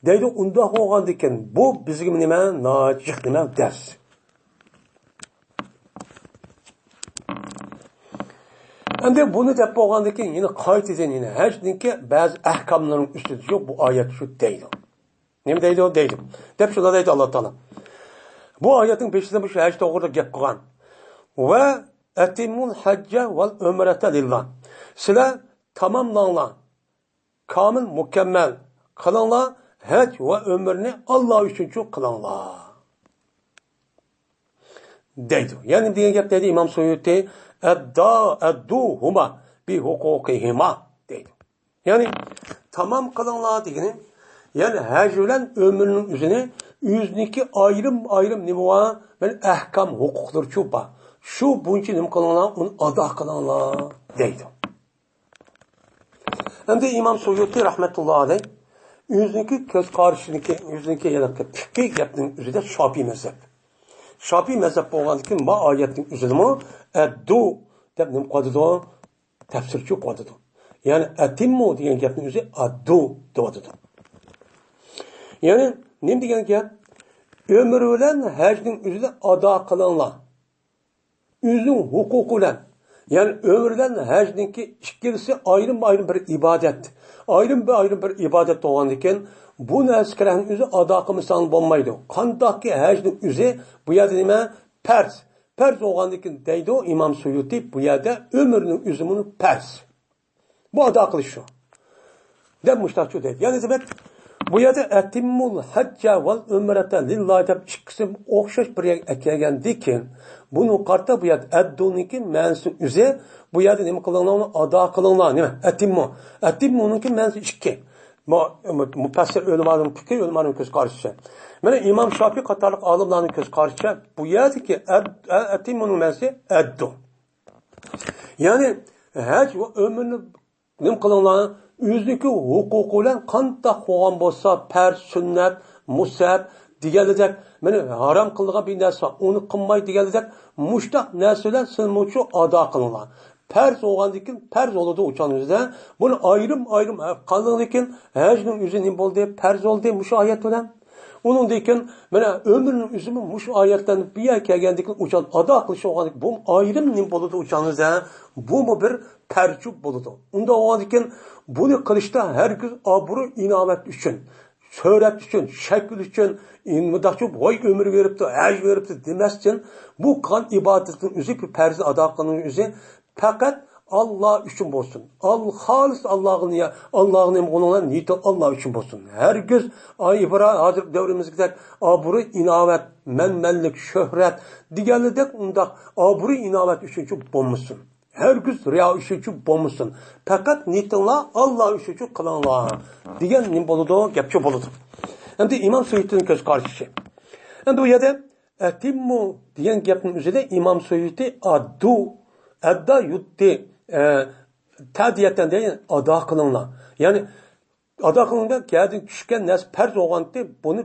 Deydi unda olgan diken bu bizim nime nacih nime ders. Endi bunu dep olgan diken yine kayıt edin yine hecdinki bazı ahkamların üstüde yok bu ayet şu deydi. Nime deydi o deydi. Dep şuna deydi Allah Teala. Bu ayetin peşinde bu hec doğruda gap kılgan. Ve etimul hacca vel umrete lillah. Sizler tamamlanlar. Kamil mükemmel kılanlar hac ve ömrünü Allah için çok kılanlar. Deydi. Yani diye gap dedi İmam Suyuti edduhuma bi hukukihima deydi. Yani tamam kılanlar degeni yani hac bilen ömrünün üzerine yüzniki ayrım nima var? Ben ahkam hukuklar çoba. Şu bunca nima kılanlar onu ada kılanlar deydi. Hem de İmam Suyuti rahmetullahi aleyh yüzniki göz karşısındaki yüzniki yalakı fikri yaptığın üzerinde Şafii mezhep. Şafii mezhep olgandıkın ma ayetin üzerinde eddu debnim qadıdı tefsirçi qadıdı. Yani etimmu diyen yaptığın üzerinde addu qadıdı. Yani ne diyen ki ömür bilen hacdin üzerinde ada kılanlar. Üzün hukuku bilen yani ömürden hacdinki ikkisi ayrım bir ibadet. Ayrım bir ibadet olgan eken bu naskaraning o'zi ado qilmasang bo'lmaydi. Qandaqki hajning o'zi bu yerda nima? Farz. Farz olgan eken deydi İmam Suyuti bu yerda ömrning o'zi buni farz. Bu ado qilish shu. Deb mushtaqchu deydi. Yani demek bu yerda atimmul hacca vel umrata lillahi deb ikkisi o'xshash bir ekandikin bunu qarta bu yerda adduniki ma'nosi o'zi bu yerda nima qilinglar ado qilinglar nima atimmuniki ma'nosi ikki mufassir ulamaning fikri ulamaning ko'z qarashicha mana imom Shofiy qatorliq olimlarning ko'z qarashicha bu yerdagi atimmunning ma'nosi addu ya'ni haj va umrni nima qilinglar o'zniki huquqi bilan qanday qo'ygan bo'lsa farz sunnat musab deganidek mana harom qilgan bir narsa uni qilmay deganidek mushtaq narsalar sizmuchu ado qilinglar farz bo'lgandan keyin farz bo'ladi o'chaningizda buni ayrim qilgandan keyin hajning o'zi nima bo'ldi farz bo'ldi mushu oyat bilan uningdan keyin mana umrning o'zi mushu oyatdan bir yer kelgandan keyin o'chan ado qilish bo'lgandan bu ayrim nima bo'ladi o'chaningizda bu bir tarjub bo'ladi unda bo'lgandan keyin buni qilishda herkes obro' inomat uchun şöhret için, şekil için, mudahçı boy ömür veripti, haj veripti demes için bu kan ibadetin üzü bir perzi adakının üzü fakat Allah için olsun. Halis Allah'ın emrine niyeti Allah için olsun. Herkes ibra hazır devrimizde aburu inavet, menmenlik, şöhret diğerledek unda aburu inavet için bulmuşsun. Herkes riya işi için bulmuşsun. Fakat niyetinle Allah işi için kılanlar. Diyen ne buludu? Gepçe buludu. Hem de İmam Suyuti'nin göz karşısı. Hem de bu yerde etimmu diyen gepinin üzerinde İmam Suyuti adda yutti tadiyetten deyin ada kılınlar. Yani ada kılınlar geldiğin düşken nes perz olgan bunu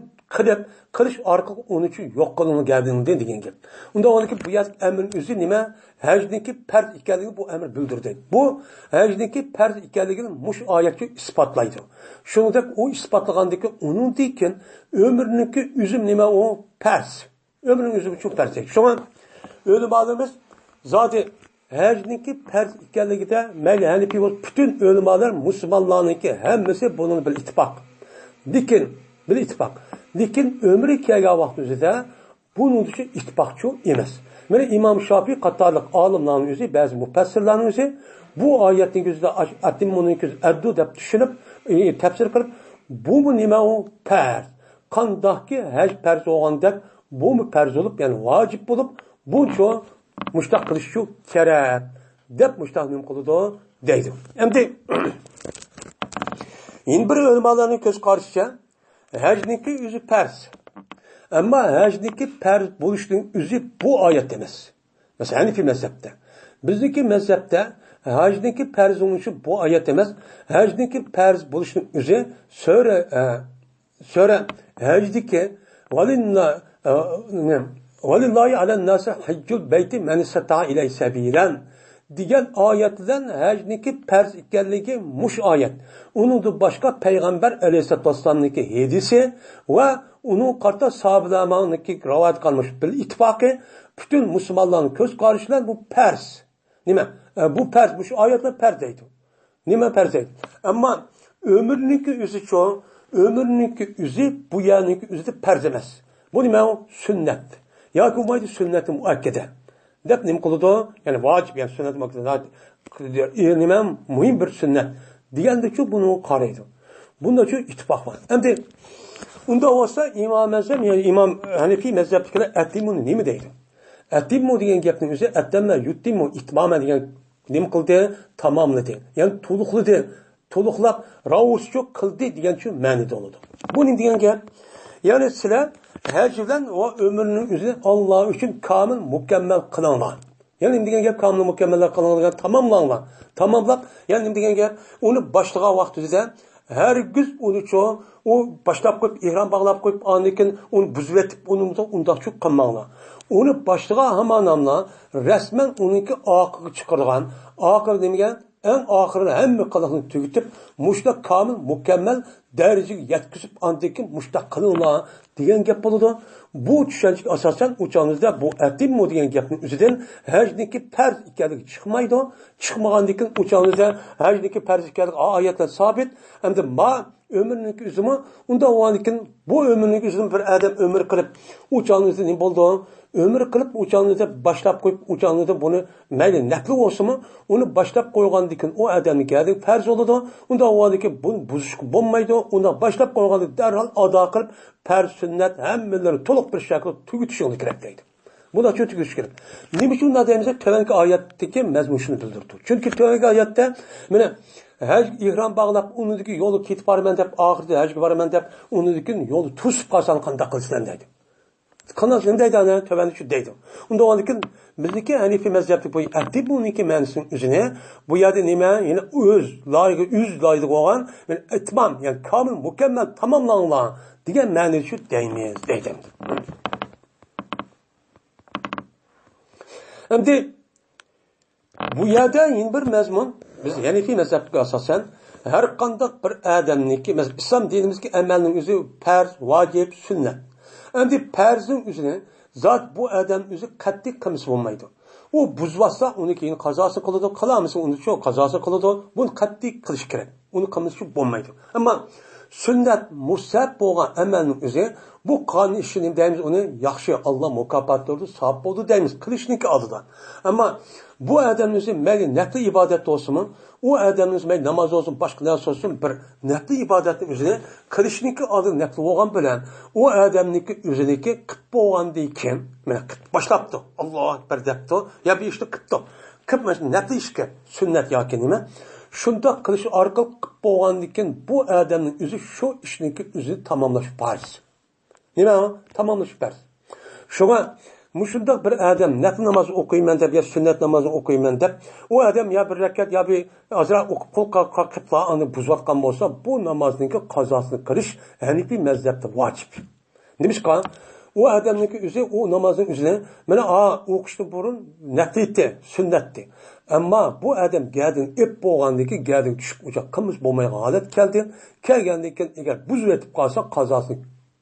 kılış arka onun için yok kılını geldiğinde deyin gep. Onda onun ki bu yaz emrin üzü nime hacdinki perz ikenligini bu emir bildirdi. Bu hacdinki perz ikenligini muş ayetçi ispatlaydı. Şunundak o ispatлагандaki onun deyken ömrününki üzüm nime o perz. Ömrünün üzümü çok perz. Şu an ölüm alımız zaten hacdinki perz ikenligide meyli Hanefi bütün ölümalar Müslümanlarınki hemmesi bunun bir ittifak. Bir ittifak. Lekin ömrü kelgan vaqtida bunun için ittifakçı emas. Mana İmam Şafii qatorliq olimlarning o'zi, ba'zi mufassirlarning o'zi bu oyatning o'zida atimmunning addu deb tushunib, tafsir qilib, bu nima u farz. qandaqki haj farz bo'lgan deb bu farz bo'lib, ya'ni vojib bo'lib, bu shu mushtaq qilish shu kerak deb mushtaq nim qiladi deydi. Endi bir ulamolarning ko'z qarashicha hajniki o'zi farz. Ammo hajniki farz bo'lishning o'zi bu oyat emas. Masalan, Hanifi mazhabda. Bizniki mazhabda hajniki farz bo'lishi bu oyat emas. Hajniki farz bo'lishning o'zi sura hajdiki valillahi alan nasi hajjul beyti men istata ilay sabilan degan oyat bilan hajniki farz ekanligi mush oyat. Uningda boshqa payg'ambar alayhisolatu vasallamniki hadisi va uning qarta sahobalarniki rivoyat qilmish bil ittifoqi bütün musulmonlarning ko'z qarashilar bu farz. Nima? Bu farz, bu oyatlar farz deydi. Nima farz deydi? Ammo ömürniki o'zi cho'ng, ömürniki o'zi bu yaniki o'zi farz emas. Bu nima? Sunnat. Yoki bu sunnati muakkada. Deb nim qiladi? Ya'ni vojib, ya'ni sunnat muakkada. Nima muhim bir sunnat. Deganda-ku buni qaraydi. Bunda shu ittifoq bor. Endi unda bo'lsa imom Azam, ya'ni imom Hanifi mazhabidagilar atimuni nima deydi? Atimmu degan gapning o'zi atamma yuttimmu itmama degan nim qildi, tamomladi. Ya'ni to'liqlab ravuschu qildi degan shu ma'noda bo'ladi. Bu nim degan gap? Ya'ni sizlar haj bilan va umrning o'zini Alloh uchun komil mukammal qilinglar. Ya'ni nim degan gap komil mukammal qilinglar, tamomlanglar. Tamomlab, ya'ni nim degan gap uni boshlagan vaqtida hergiz uni cho'ng u boshlab qo'yib, ihrom bog'lab qo'yib, ondan uni buzib etib, undaqchu qilmanglar. Uni boshlagan hamonamlar rasman uniki oqiga chiqargan. Oqir degan eng oxirida hamma qiliqni tugatib, mushta komil mukammal darajaga yetkazib, ondan mushta qilinglar degan gap bo'ladi. Bu tushunchaga asosan o'changizda bu atimmu degan gapning o'zidan hajniki farz ekanligi chiqmaydi. Chiqmagandan keyin o'changizda hajniki farz ekanligi oyatlar sabit. Endi ma ömürniki o'zimi unda o'anikin bu ömürniki o'zini bir odam ömür qilib o'changizda nima bo'ldi? Ömür qilib o'changizda boshlab qo'yib, o'changizda buni mayli nafli bo'lsa-mi, uni boshlab qo'ygandan keyin u odamniki farz bo'ladi. Unda o'anikin buni buzishga bo'lmaydi. Unda boshlab qo'yganda darhol ado qilib farz sunnat hammalari to'liq bir shaklda tugatishingni kerak deydi. Bunda cho'tib tugatish kerak. Nima uchun unda deymiz? Tovanki oyatdagi mazmun shuni bildirdi. Chunki tovanki oyatda mana haj ihrom bog'lab unidagi yo'lga ketib boraman deb, oxirida hajga boraman deb, unidagi yo'lni to'sib qolsang qanday qilsan deydi. Qanday deydi ana tövəndi şu deydi. Unda ondan bizdeki Hanifi mezhepte bu atibuniki ma'nosini o'zini bu yerda nima? Ya'ni o'z loyiga bo'lgan, yani itmam, yani komil mukammal tamomlangan degan ma'noda shu deymiz deydi. Endi bu yerda yana bir mazmun biz Hanifi mezhebiga asosan har qanday bir odamniki, mesela islom dinimizki amalning o'zi farz, vojib, sunnat. Endi farzning o'zini zot bu odam o'zi qattiq qilmasa bo'lmaydi. U buzvasa uni keyin qazosi qiladi, qilamasa uni shu qazosi qiladi. Buni qattiq qilish kerak. Uni qilmasa bo'lmaydi. Ammo sunnat musab bo'lgan amalning o'zi bu qonun ishini deymiz, uni yaxshi Alloh mukofot berdi, savob bo'ldi deymiz, qilishniki oldidan. Ammo bu odam o'zi mayli nafli ibodat bo'lsin-mi, u odam o'zi mayli namoz olsin, boshqa narsa olsin, bir nafli ibodatni o'zini qilishniki oldidan nafli bo'lgan bilan u odamniki o'ziniki qilib bo'lgandan keyin mana boshlabdi. Allohu akbar debdi, ya bu ishni qilibdi. Qilib nafli ishga sunnat yoki nima? Shundoq qilish orqali qilib bo'lgandan keyin bu odamning o'zi shu ishniki o'zini tamomlash farz. Nima? Tamomlash farz. Shunga mushundoq bir odam nafl namoz o'qiyman deb ya sunnat namozini o'qiyman deb u odam ya bir rakat ya bir ozroq o'qib qolqibla uni buzayotgan bo'lsa bu namozniki qazosini qilish Hanifi mazhabda vojib. Nimishqa u odamniki o'zi u namozning o'zini mana o'qishdan burun nafliti, sunnatdi. Ammo bu odam gadin ep bo'lgandiki gadin tushib o'cha qilmish bo'lmaygan holat keldi. Kelgandan keyin agar buzib etib qolsa qazosini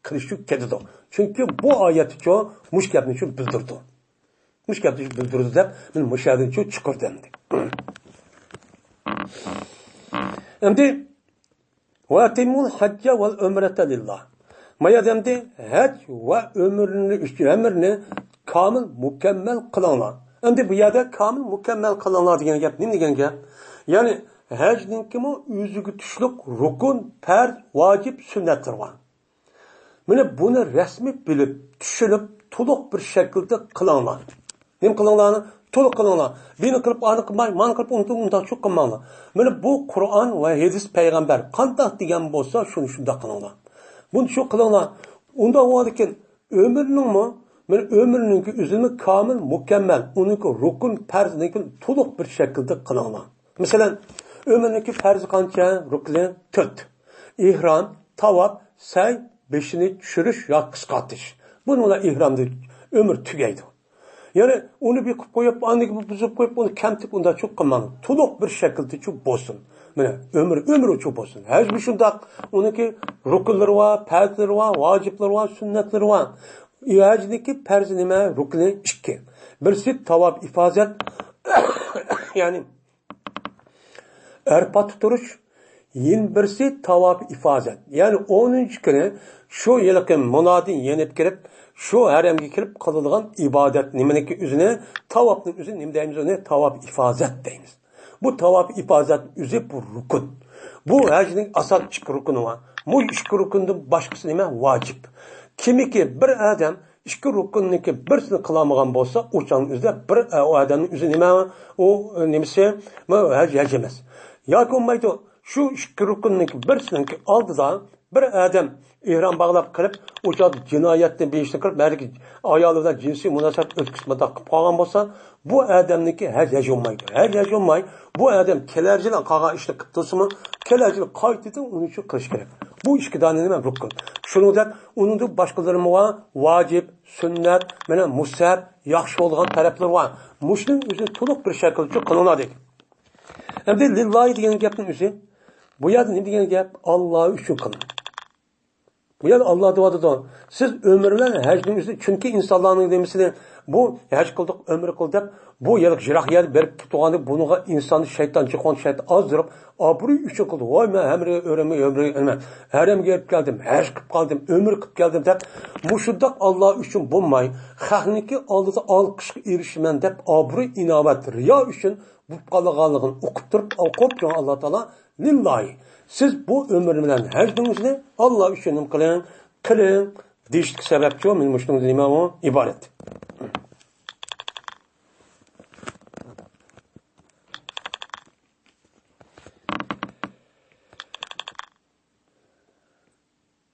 qilish ketadi. Chunki bu oyat uchun mushkabni shu bildirdi. Mushkabni shu bildirdi deb men mushadin shu chiqirdim. Endi va timul hajja val umrata lillah. Mayadamda haj va umrni komil mukammal qilinglar. Endi bu yerda komil mukammal qilinglar degan gap nima degan gap? Ya'ni hajning kimi o'ziga tushliq rukun, farz, vojib, sunnatlar bor. Mana buni rasmiy bilib, tushunib, to'liq bir shaklda qilinglar. Nima qilinglarni? To'liq qilinglar. Buni qilib, ani qilmay, mana qilib, unda shu qilmanglar. Mana bu Qur'on va hadis payg'ambar qanday degan bo'lsa, shuni shunda qilinglar. Buni shu qilinglar. Unda o'zikin ömrningmi? Men ömrninki o'zini komil, mukammal, uniki rukun, farzniki to'liq bir shaklda qilinglar. Masalan, ömrninki farzi qancha? Rukni 4. İhram, tavaf, say, beshini tushirish yoki qisqartish. Bunlar ihromda ömür tugaydi. Yani onu bir koyup, anlık bir buzub koyup, onu kamtip, onda çok qilmang. To'liq bir shaklda çok bo'lsin. Mana ömür çok bo'lsin. Her bir shundoq, uniki rukunlari va, farzlari va, vojiblar va, sunnatlari va. Hajniki farzi nima? Rukni 2. Birisi tavob ifozat, yani arpa tuturish, yin birisi tavob ifozat. Yani 10. kuni shu yilqi munodin yenib kirib, shu haramga kirib qiladigan ibodat nimaniki o'zini tavobning o'zi nima deymiz uni tavob ifozat deymiz. Bu tavob ifozat o'zi bu rukun. Bu hajning asal 2 rukuni var. Bu 2 rukundan boshqasi nima? Vojib. Kimiki bir odam 2 rukunniki birisini qilamagan bo'lsa, o'shaning o'zida bir odamning o'zi nima? U nimasi? Haj emas. Yoki bo'lmaydi, shu 2 rukunniki birisininki oldida bir odam ihrom bog'lab qilib, o'sha jinoyatni beshni qilib, balki ayoli bilan jinsiy munosabat o'tkazmada qilib qolgan bo'lsa, bu odamniki haj olmaydi. Haj olmay, bu odam kelarjidan qolgan ishni qilib tursa-mi, kelarjidan qaytadan uni shu qilish kerak. Bu ikki dona nima rukun. Shuningdek, uning boshqalari bor, vojib, sunnat, mana mustahab, yaxshi bo'lgan taraflari bor. Mushning o'zi to'liq bir shaklda qilinadi. Endi lillahi degan gapning o'zi, bu yerda nima degan gap? Alloh uchun qilin. Bu yer Allah duadıdır. Siz ömürler hacdinizde çünkü insanların demişsiniz bu hac kıldık, ömür kıldık. Bu yıllık jirak yer berip tutuğanı bunuğa insanı şeytan çıkan şeytan azdırıp abru üçün kıldı. Vay ben hemre ömrü herem gelip geldim, hac kıp kaldım, ömür kıp geldim deyip muşuddak Allah üçün bulmay. Xahniki aldığı alkışkı erişmen deyip abru inavet riya üçün bu kalağanlığın okup Allah Teala lillahi. Siz bu ömür bilen hacdinizde Allah üçün kılın deyişlik sebepçi o, benim hoşluğum dediğim o ibaret.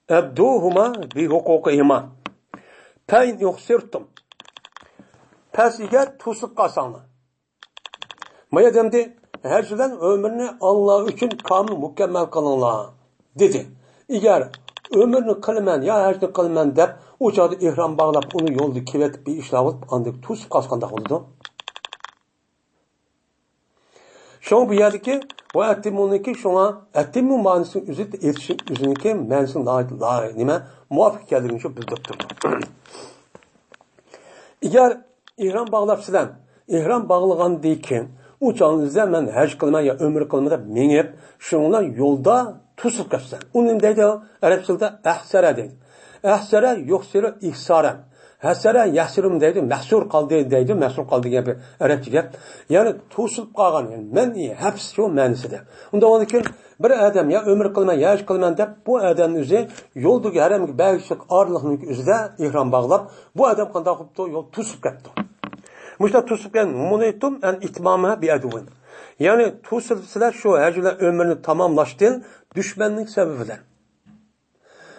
Ebduhuma bi hukukihima. Peyn yuksirtum. Pesiga tusuk kasanlı. Maya demdi, hacdan ömrünü Allah üçün kamil mükemmel kılınlar, dedi. Eğer ömrünü kılmen ya hacını kılmen deyip, o çağda ihram bağlap, onu yolda kivetip bir işler alıp, andık tusuk kaskanda oldu. Şuna bu yerdeki, o ettimuniki şuna, ettimun manısının üzerindeki mensin la nime, muvafık geldiğini şu bildirip durdu. Eğer ihram bağlap silen, ihram bağlagan deyken, uçağınızda ben hac kılma ya ömür kılma da menip, şununla yolda tusup kaçsan. Onun deydi o, Arapçılda ahsara deydi. Ahsara yoksira ihsara. Hasara yahsirum deydi, mahsur kaldı deydi, mahsur kaldı gibi Arapça gap. Yani tusup kalgan, yani men haps şu manasida. Unda onun için bir adam ya ömür kılma ya hac kılma deyip, bu adamın üzü yoldaki herhangi belki ağırlığının üzerinde ihram bağlap, bu adam kandak yaptı, yol tusup kaçtı. Muşta tusupken munitum en itmama bi aduvun. Yani tusupsiler şu hacılar ömrünü tamamlaştığın düşmanlık sebebidir.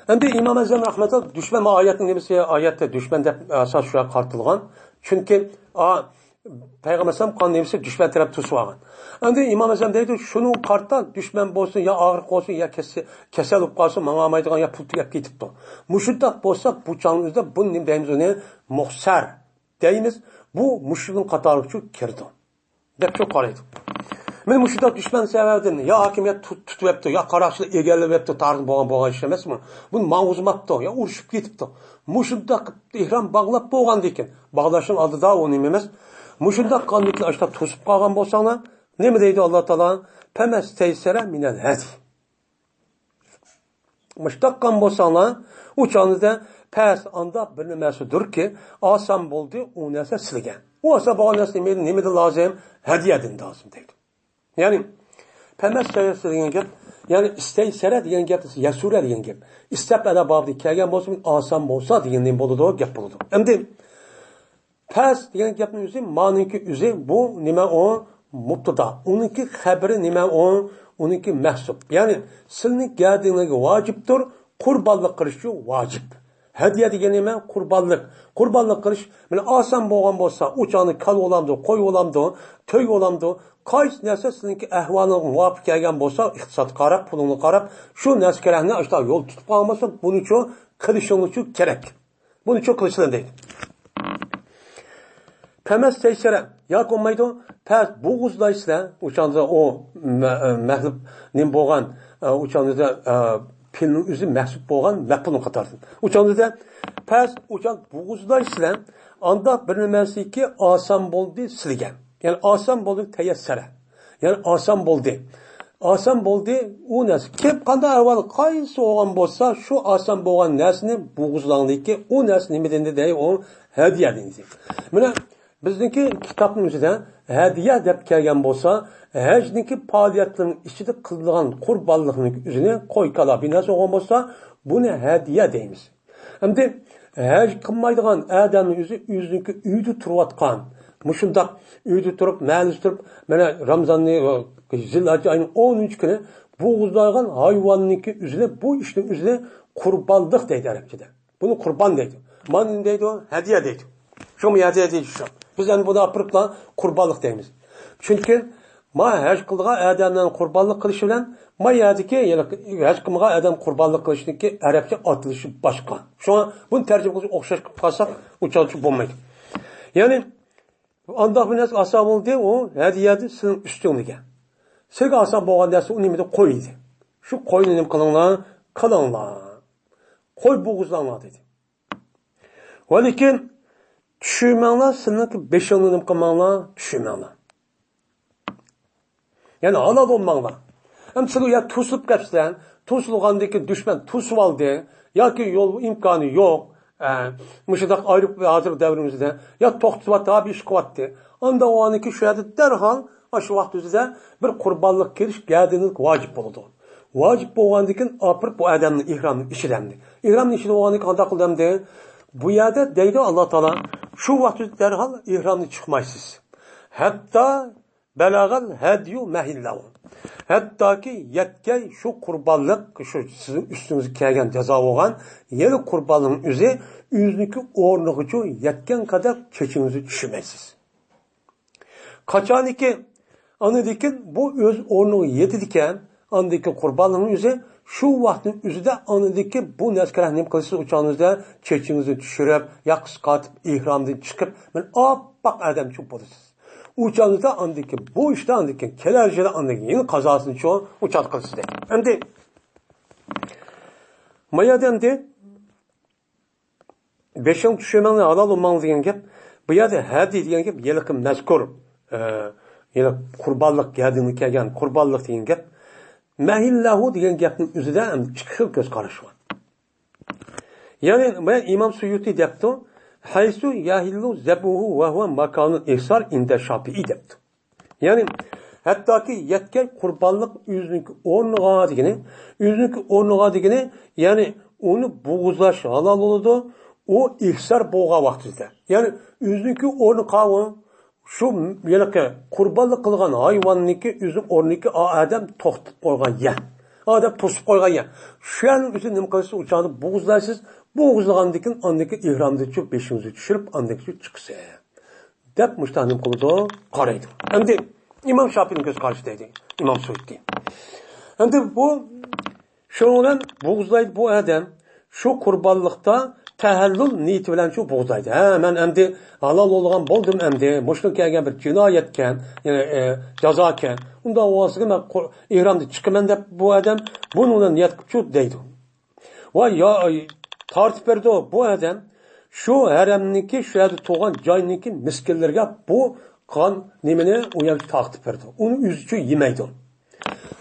Endi İmam Azam rahmetullah düşman ayetin nemisi ayette düşman deb asas şuya qartılgan. Çünkü Peygamber sallam kan nemisi düşman taraf tusup algan. Endi İmam Azam deydi şunu qartdan düşman bolsun ya ağırlık olsun ya kesel olup qalsın mağamaydigan ya pul tugap ketipdi. Muşundaq bolsa bu çağımızda bu nim deymiz onu muhsar deymiz. Bu müşrikin qatarlıqçı kirdi. Dep çok qaraydı. Men müşriklar düşman sebebiden ya hakimiyet tutup ya qarashli egallab tarixni bo'lgan ish emasmi? Buni ma'uzmapti, ya urushib ketibdi. Mushunda ihrom bog'lab bo'lgan ekan. Bog'lashning oldida u nima emas. Mushunda qonlikni ashta to'sib qolgan bo'lsanglar, nima deydi Alloh taolo? Famas taysara minal hadi. Mushtaqan bo'lsanglar, u chog'ingizda pas anda bir nimasidirki, oson bo'ldi, u narsa sizga. U esa bo'lgan narsa nima lozim? Hadiyadan lozim deydi. Yani pemez sayısı degan gap, Yani isteysere degan gap, yasura degan gap. İstep ada babdi kelgan bo'lsa, oson bo'lsa degandan bo'ladi, gap bo'ladi. Endi pas degan gapning o'zi, ma'niki o'zi bu nima o mubtada. Uniki xabari nima o, uniki mahsub. Ya'ni sizning gadingiz vojibdir, qurbonlik qilish vojib. Hadiya degan nima? Qurbonlik. Qurbonlik qilish, mana oson bo'lgan bo'lsa, o'chani kal olamdi, qo'y olamdi, to'y olamdi. Qaysi narsa sizningki ahvolingizga muvofiq kelgan bo'lsa, iqtisodga qarab, pulingni qarab, shu narsalarni ashta yo'l tutib qolmasa, buning uchun qilishingiz uchun kerak. Buning uchun qilishlar deydi. Pamas teysara, yo'q olmaydi. Pas bo'g'izlaysizlar, o'chanda o mahlub nim bo'lgan, o'chanda pilning o'zi mahsub bo'lgan maqbulni qatarsin. O'chanda pas o'chan bo'g'izlaysizlar, anda bir nimasiki oson bo'ldi silgan. Yani oson bo'ldi tayassara. Yani oson bo'ldi. Oson bo'ldi u narsa. Kim qanday avval qaysi olgan bo'lsa, shu oson bo'lgan narsani bo'g'izlandiki, u narsa nima dendi dey, o hadiya deydi. Mana bizniki kitobimizda hadiya deb kelgan bo'lsa, hajniki faoliyatlarning ichida qilgan qurbonlikning o'zini qo'y kala binasi olgan bo'lsa, buni hadiya deymiz. Endi haj qilmaydigan odamning o'zi o'ziniki uyda turayotgan, mushundaq uyda turib, ma'lus turib, mana Ramazonni Zilhijja oyining 10-kuni bo'g'izlagan hayvonniki o'zini bu ishning o'zini qurbonlik deydi arabchada. Buni qurbon deydi. Man deydi, hadiya deydi. Shu hadiya deydi shu. Biz endi buni apiriblar qurbonlik deymiz. Chunki ma haj qilgan odamdan qurbonlik qilish bilan ma yadiki, haj qilmagan odam qurbonlik qilishniki arabcha otilishi boshqa. Shuna buni tarjima qilib o'xshash qilib qolsak, uchalchi bo'lmaydi. Ya'ni andaq bir narsa oson bo'ldi, u hadiyadi sizning ustingizga. Sizga oson bo'lgan narsa uni nimada qo'ydi. Shu qo'yni nima qilinglar? Qilinglar. Qo'y bo'g'izlanglar dedi. Va lekin tushunmanglar, sizning beshingni nima qilmanglar, tushunmanglar. Yani halal olmanglar. Hem sizga ya tusilib ketsan, tusilgandaki düşman tusib oldi, yoki yo'l imkoni yo'q. Müşidaq ayrıq bir hazır devrimizde ya toxtuvat abi iş kıvattı. Anda o aniki şu yerdə dərhal şu vaxt üzrə bir qurbanlıq giriş gəldiğiniz vacib oldu. Vacib bolğandikin apırıb bu adamın ihramını işidəmdi. İhramın işidi o aniki qanda qıldamdı. Bu yerdə deydi Allah Taala şu vaxt üzrə dərhal ihramını çıxmaysınız. Hatta bəlağal hadiyu mahillahu. Hatta ki yetkay şu qurbanlıq şu sizin üstünüzü kelgan jazo bo'lgan yeni qurbanlığın o'zi o'ziniki o'rniga yetgan qadar keçinizi tushmaysiz. Qachoniki anadikin bu o'z o'rniga yetadikan, andiki qurbanlığın o'zi shu vaqtning o'zida anadiki bu narsalarni nima qilasiz o'chaningizda keçinizni tushirib, yaqis qatib ihromdan chiqib, men oppoq odamchi bo'lasiz. Uçağınızda andaki, bu işte andaki, kelercede andaki yeni kazasını çoğu uçak kılsız değil. Hem de, mayadem de, beşen düşemenle halal olmanız diyen gep, bu yerde hadi diyen gep, yelikim mezkur, yelik kurbanlık geldiğini kelgen, kurbanlık diyen gep, mehillahu diyen gepin üzerinde hem çıkışıl göz karışı var. Yani, İmam Suyuti depti, haysu yahillu zebuhu ve huve makanun ihsar inde şafi'i depti. Yani hatta ki yetken kurbanlık yüzünki ornuğa digini, yani onu boğuzlaş halal oldu, o ihsar boğa vaktizde. Yani yüzünki ornu kavun, şu yelike kurbanlık kılgan hayvanınki yüzün ornuki adam toxtup koygan ya. Adam tosup koygan ya. Şu an üzerinde nimkası uçağını boğuzlarsız, boğuzlagandikin andaki ihramda çok beşinizi düşürüp andaki çıksa. Dep müştahanim kuludu qaraydı. Hem de İmam Şafii'nin göz karşıdaydı. İmam Suyuti. Hem de bu şundan boğuzlaydı bu adam şu kurbanlıkta tahallul niyeti bilen şu boğuzlaydı. Ben hem de halal olgan boldum hem de muşluk kelgen bir cinayetken yani cazaken unda o asıgı ben ihramda çıkımen de bu adam bununla niyet şu deydi. Vay ya tartib berdi bu adam şu haremniki şu yerdə toğan joyniki miskinlərə bu qan niməni o yerdə tartib berdi. Onu üzücü yeməydi.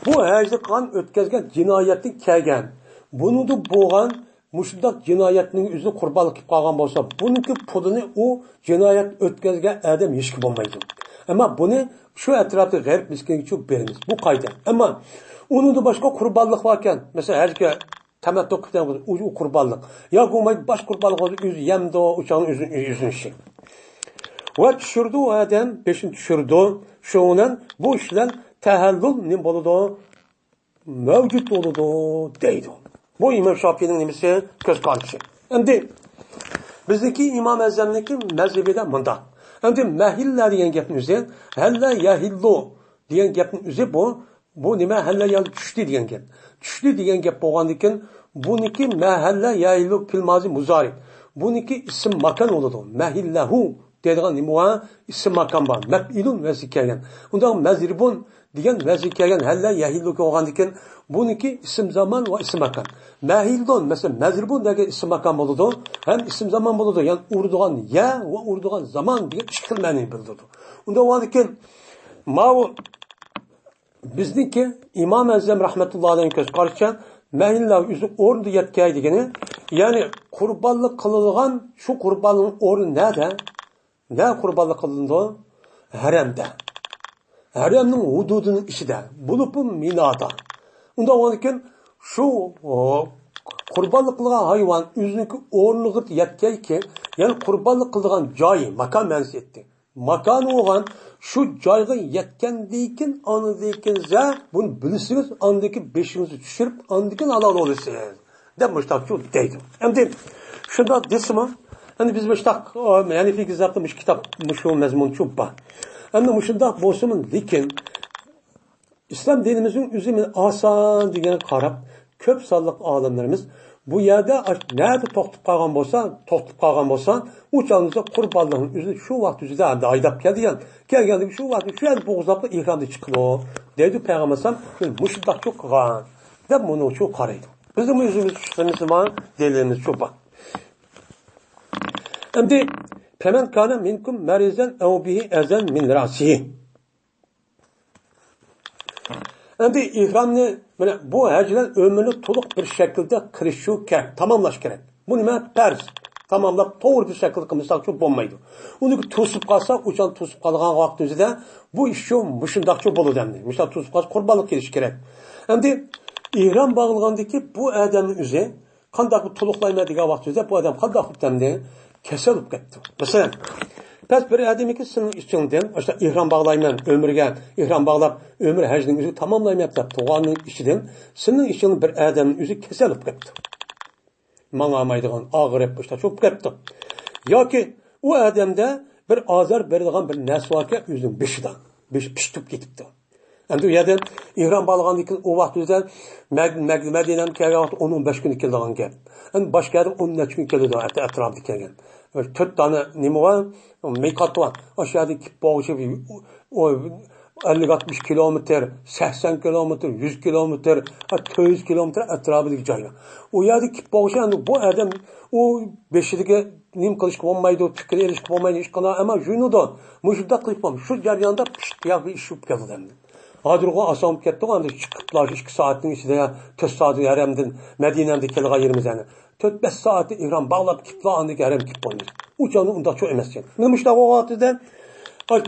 Bu həcdə qan ötkəzgən cinayətli kəlgən. Bunu da boğan müşdaq cinayətinin üzü qurbanlıq qılıb qalğan bolsa, bununki pulunu o cinayət ötkəzgən adam heç kim olmaydı. Amma bunu Şu etrafta garip miskinga çok beriniz. Bu kayda. Ama onun da başka kurbanlık varken, mesela herke temetto kıtan o kurbanlık. Ya bu baş kurbanlık oldu, yemdi o uçağın yüzün şey. Ve düşürdü o adam, peşin düşürdü. Şoğunan bu işler tehellül ne boludu? Mevcut oludu deydi. Bu İmam Şafii'nin nimesi göz karşı. Şimdi bizdeki İmam Ezzem'deki mezhebide mında. Şimdi mehilla diyen gapın üzeri, helle yahillu diyen gapın üzeri bu nime helle yahillu düştü diyen gap. Düştü diyen gap boğandikken buniki mehelle yahillu filmazi muzari. Buniki isim makan oludu. Mehillahu dediğin nime isim makan var. Mef'ilun ve zikeren. Ondan mezribun diyen ve zikeren helle yahillu boğandikken buniki isim zaman ve isim makan. Mehildon mesela mezribun dege isim makam buludu. Hem isim zaman buludu. Yani urdugan ya ve urdugan zaman diye çıkıl mani bildirdi. Onda vardı ki bizdeki İmam Ezzem rahmetullahi aleyhi göz karşı mehilla yüzü ordu yetkay degeni yani kurbanlık kılıngan şu kurbanlığın ordu nerede? Ne kurbanlık kılındı? Haremde. Haremin hududunun içinde. Bulupun minada. Onda vardı ki şu kurbanlık kılgan hayvan üzünki ornuğu yetkay ki yani kurbanlık kılgan cayı makan mensi etti. Makan olan şu cayga yetken deyken anı deyken bunu bilirsiniz andaki beşinizi düşürüp andaki alal olursunuz. Demişler şu deydim. Hem de şunda desimi hani biz müştak yani fikir zaptmış kitap müşun mezmun çubba. Hem de müşunda bosumun dikin İslam dinimizin üzümünü asan diye karab köp sallık alimlerimiz bu yerde nerede to'xtab qolgan bo'lsa uçağınızda qurbanlığın üzü şu vaqt üzüde hamda aydap kelgan şu vaqt şu yerda bo'g'izlab ihramda chiqib dedi Peygamber sam mushundaq çok qilgan deb buni shu qaraydi bizim o'zimiz musulmon dilimiz shu bor endi faman kana minkum marizan aw bihi azan min rasihi endi ihramni mana bu hajlar ömrünü to'liq bir shaklda qilish kerak, tamamlash kerak. Bu nima farz? Tamamlab to'g'ri bir shaklda qilmasak çok bo'lmaydi. Uni to'sib qolsa, o'shan to'sib qolgan vaqtida bu ish shu mushundaqcha bo'ladi endi. Misol to'sib qolsa qurbonlik kelish kerak. Endi ihrom bog'lagandiki bu odamning o'zi qanday to'liqlayma degan vaqtida bu odam qanday qildi? Kasal bo'lib ketdi. Masalan, pes bir adamiki senin içinden, işte ihram bağlayman, ömürge, ihram bağlap, ömür hacının yüzü tamamlaymayıp da doğanın içinden, senin için bir adamın yüzü keselip gitti. Manamaydıgan, ağırıp, işte çok gitti. Ya ki, o adamda bir azar verilgan bir nesvaka yüzün beşidan, piştip gitipti. Endi u yerda ihrom bağlagandan o vaqt o'zida Madinadan kelgan vaqt 10-15 kun kelgan gap. Endi boshqa yerda 10 necha kun keladi atrofda kelgan. 4 dona nima bor? Miqat bor. O'sha yerda bo'g'ishib 50-60 kilometr, 80 kilometr, 100 kilometr, 200 kilometr atrofidagi joy. U yerda bo'g'ishib bu odam o beshidiga nim qilishga bo'lmaydi, fikr erishga bo'lmaydi, ish qiladi, ammo junudo mushunda qilib shu jarayonda pishtiyoq ish bo'lib keldi. Hadırğa asam ketdi, anda chiqiblar 2 soatning ichida 4 soat yarimdan Madinamda kelgan yerimiz yani. 4-5 soat ihrom bağlab kitlar anda yarim kip bo'ldi. Uçanı unda çok emas ekan. Nima ishda vaqtida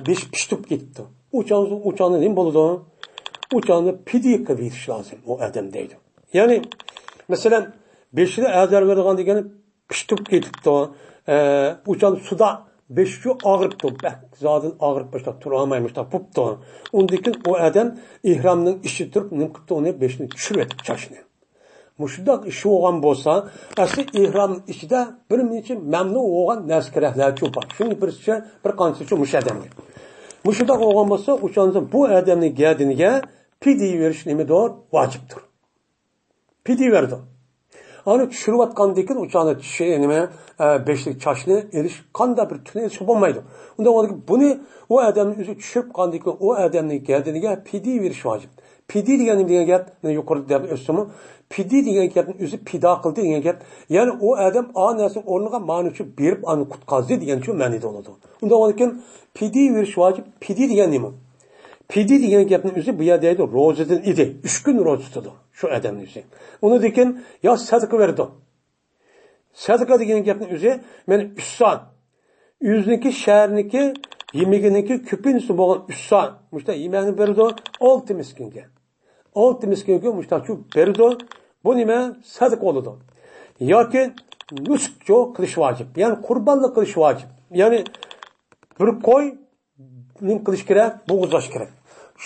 besh pishib ketdi. Uçanı nima bo'ldi? Uçanı pidi qilish lozim o odam deydi. Yani mesela beshida azar bergan degani pishib ketibdi. Uçanı suda beşçi ağırıptı. Zaten ağırıp başta turamaymış da puptu. Ondakin o adam ihramның işi turib nim qipti onu beşini tushirib chashni. Mushundaq ishi bo'lgan bo'lsa, asli ihramning ichida bir necha mamnun bo'lgan narsalar ko'p bor. Shuni bir qancha mush odamga. Mushundaq bo'lgan bo'lsa, o'shandan bu odamning gadiniga pidi berish nimadir? Vojibdir. Pidi berdi. Ani tushirayotgandan o'chani nima beşlik çaşını eriş qanda bir tüne eriş bo'lmaydi. Unda buni o odamning o'zi tushirib qandan o odamning gadiniga pidi berish vojib. Pidi degan gap yuqorida deb o'simi pidi degan gapning o'zi pido qildi degan gap. Ya'ni o odam onasi o'rniga ma'nochi berib ani qutqazdi degancha ma'noda bo'ladi. Unda lekin pidi berish vojib. Pidi degan nima? Pidi degan gapning o'zi bu yerda ro'zadan edi. 3 kun ro'za tutdi shu odamning o'zi. Uni degan yo sadaqa berdi. Sadaka degan gapning o'zi men 3 soat. Yüzniki, şəhərniki yemeginiki ko'pincha bo'lgan 3 soat mushta yemagini berdi 6 miskinga. 6 miskinga mushta shu berdi. Bu nima? Sadaqa bo'ladi. Yoki nusuk qilish vojib. Ya'ni qurbonlik qilish vojib. Ya'ni bir qo'y nim qilish kerak, bo'g'izlash kerak.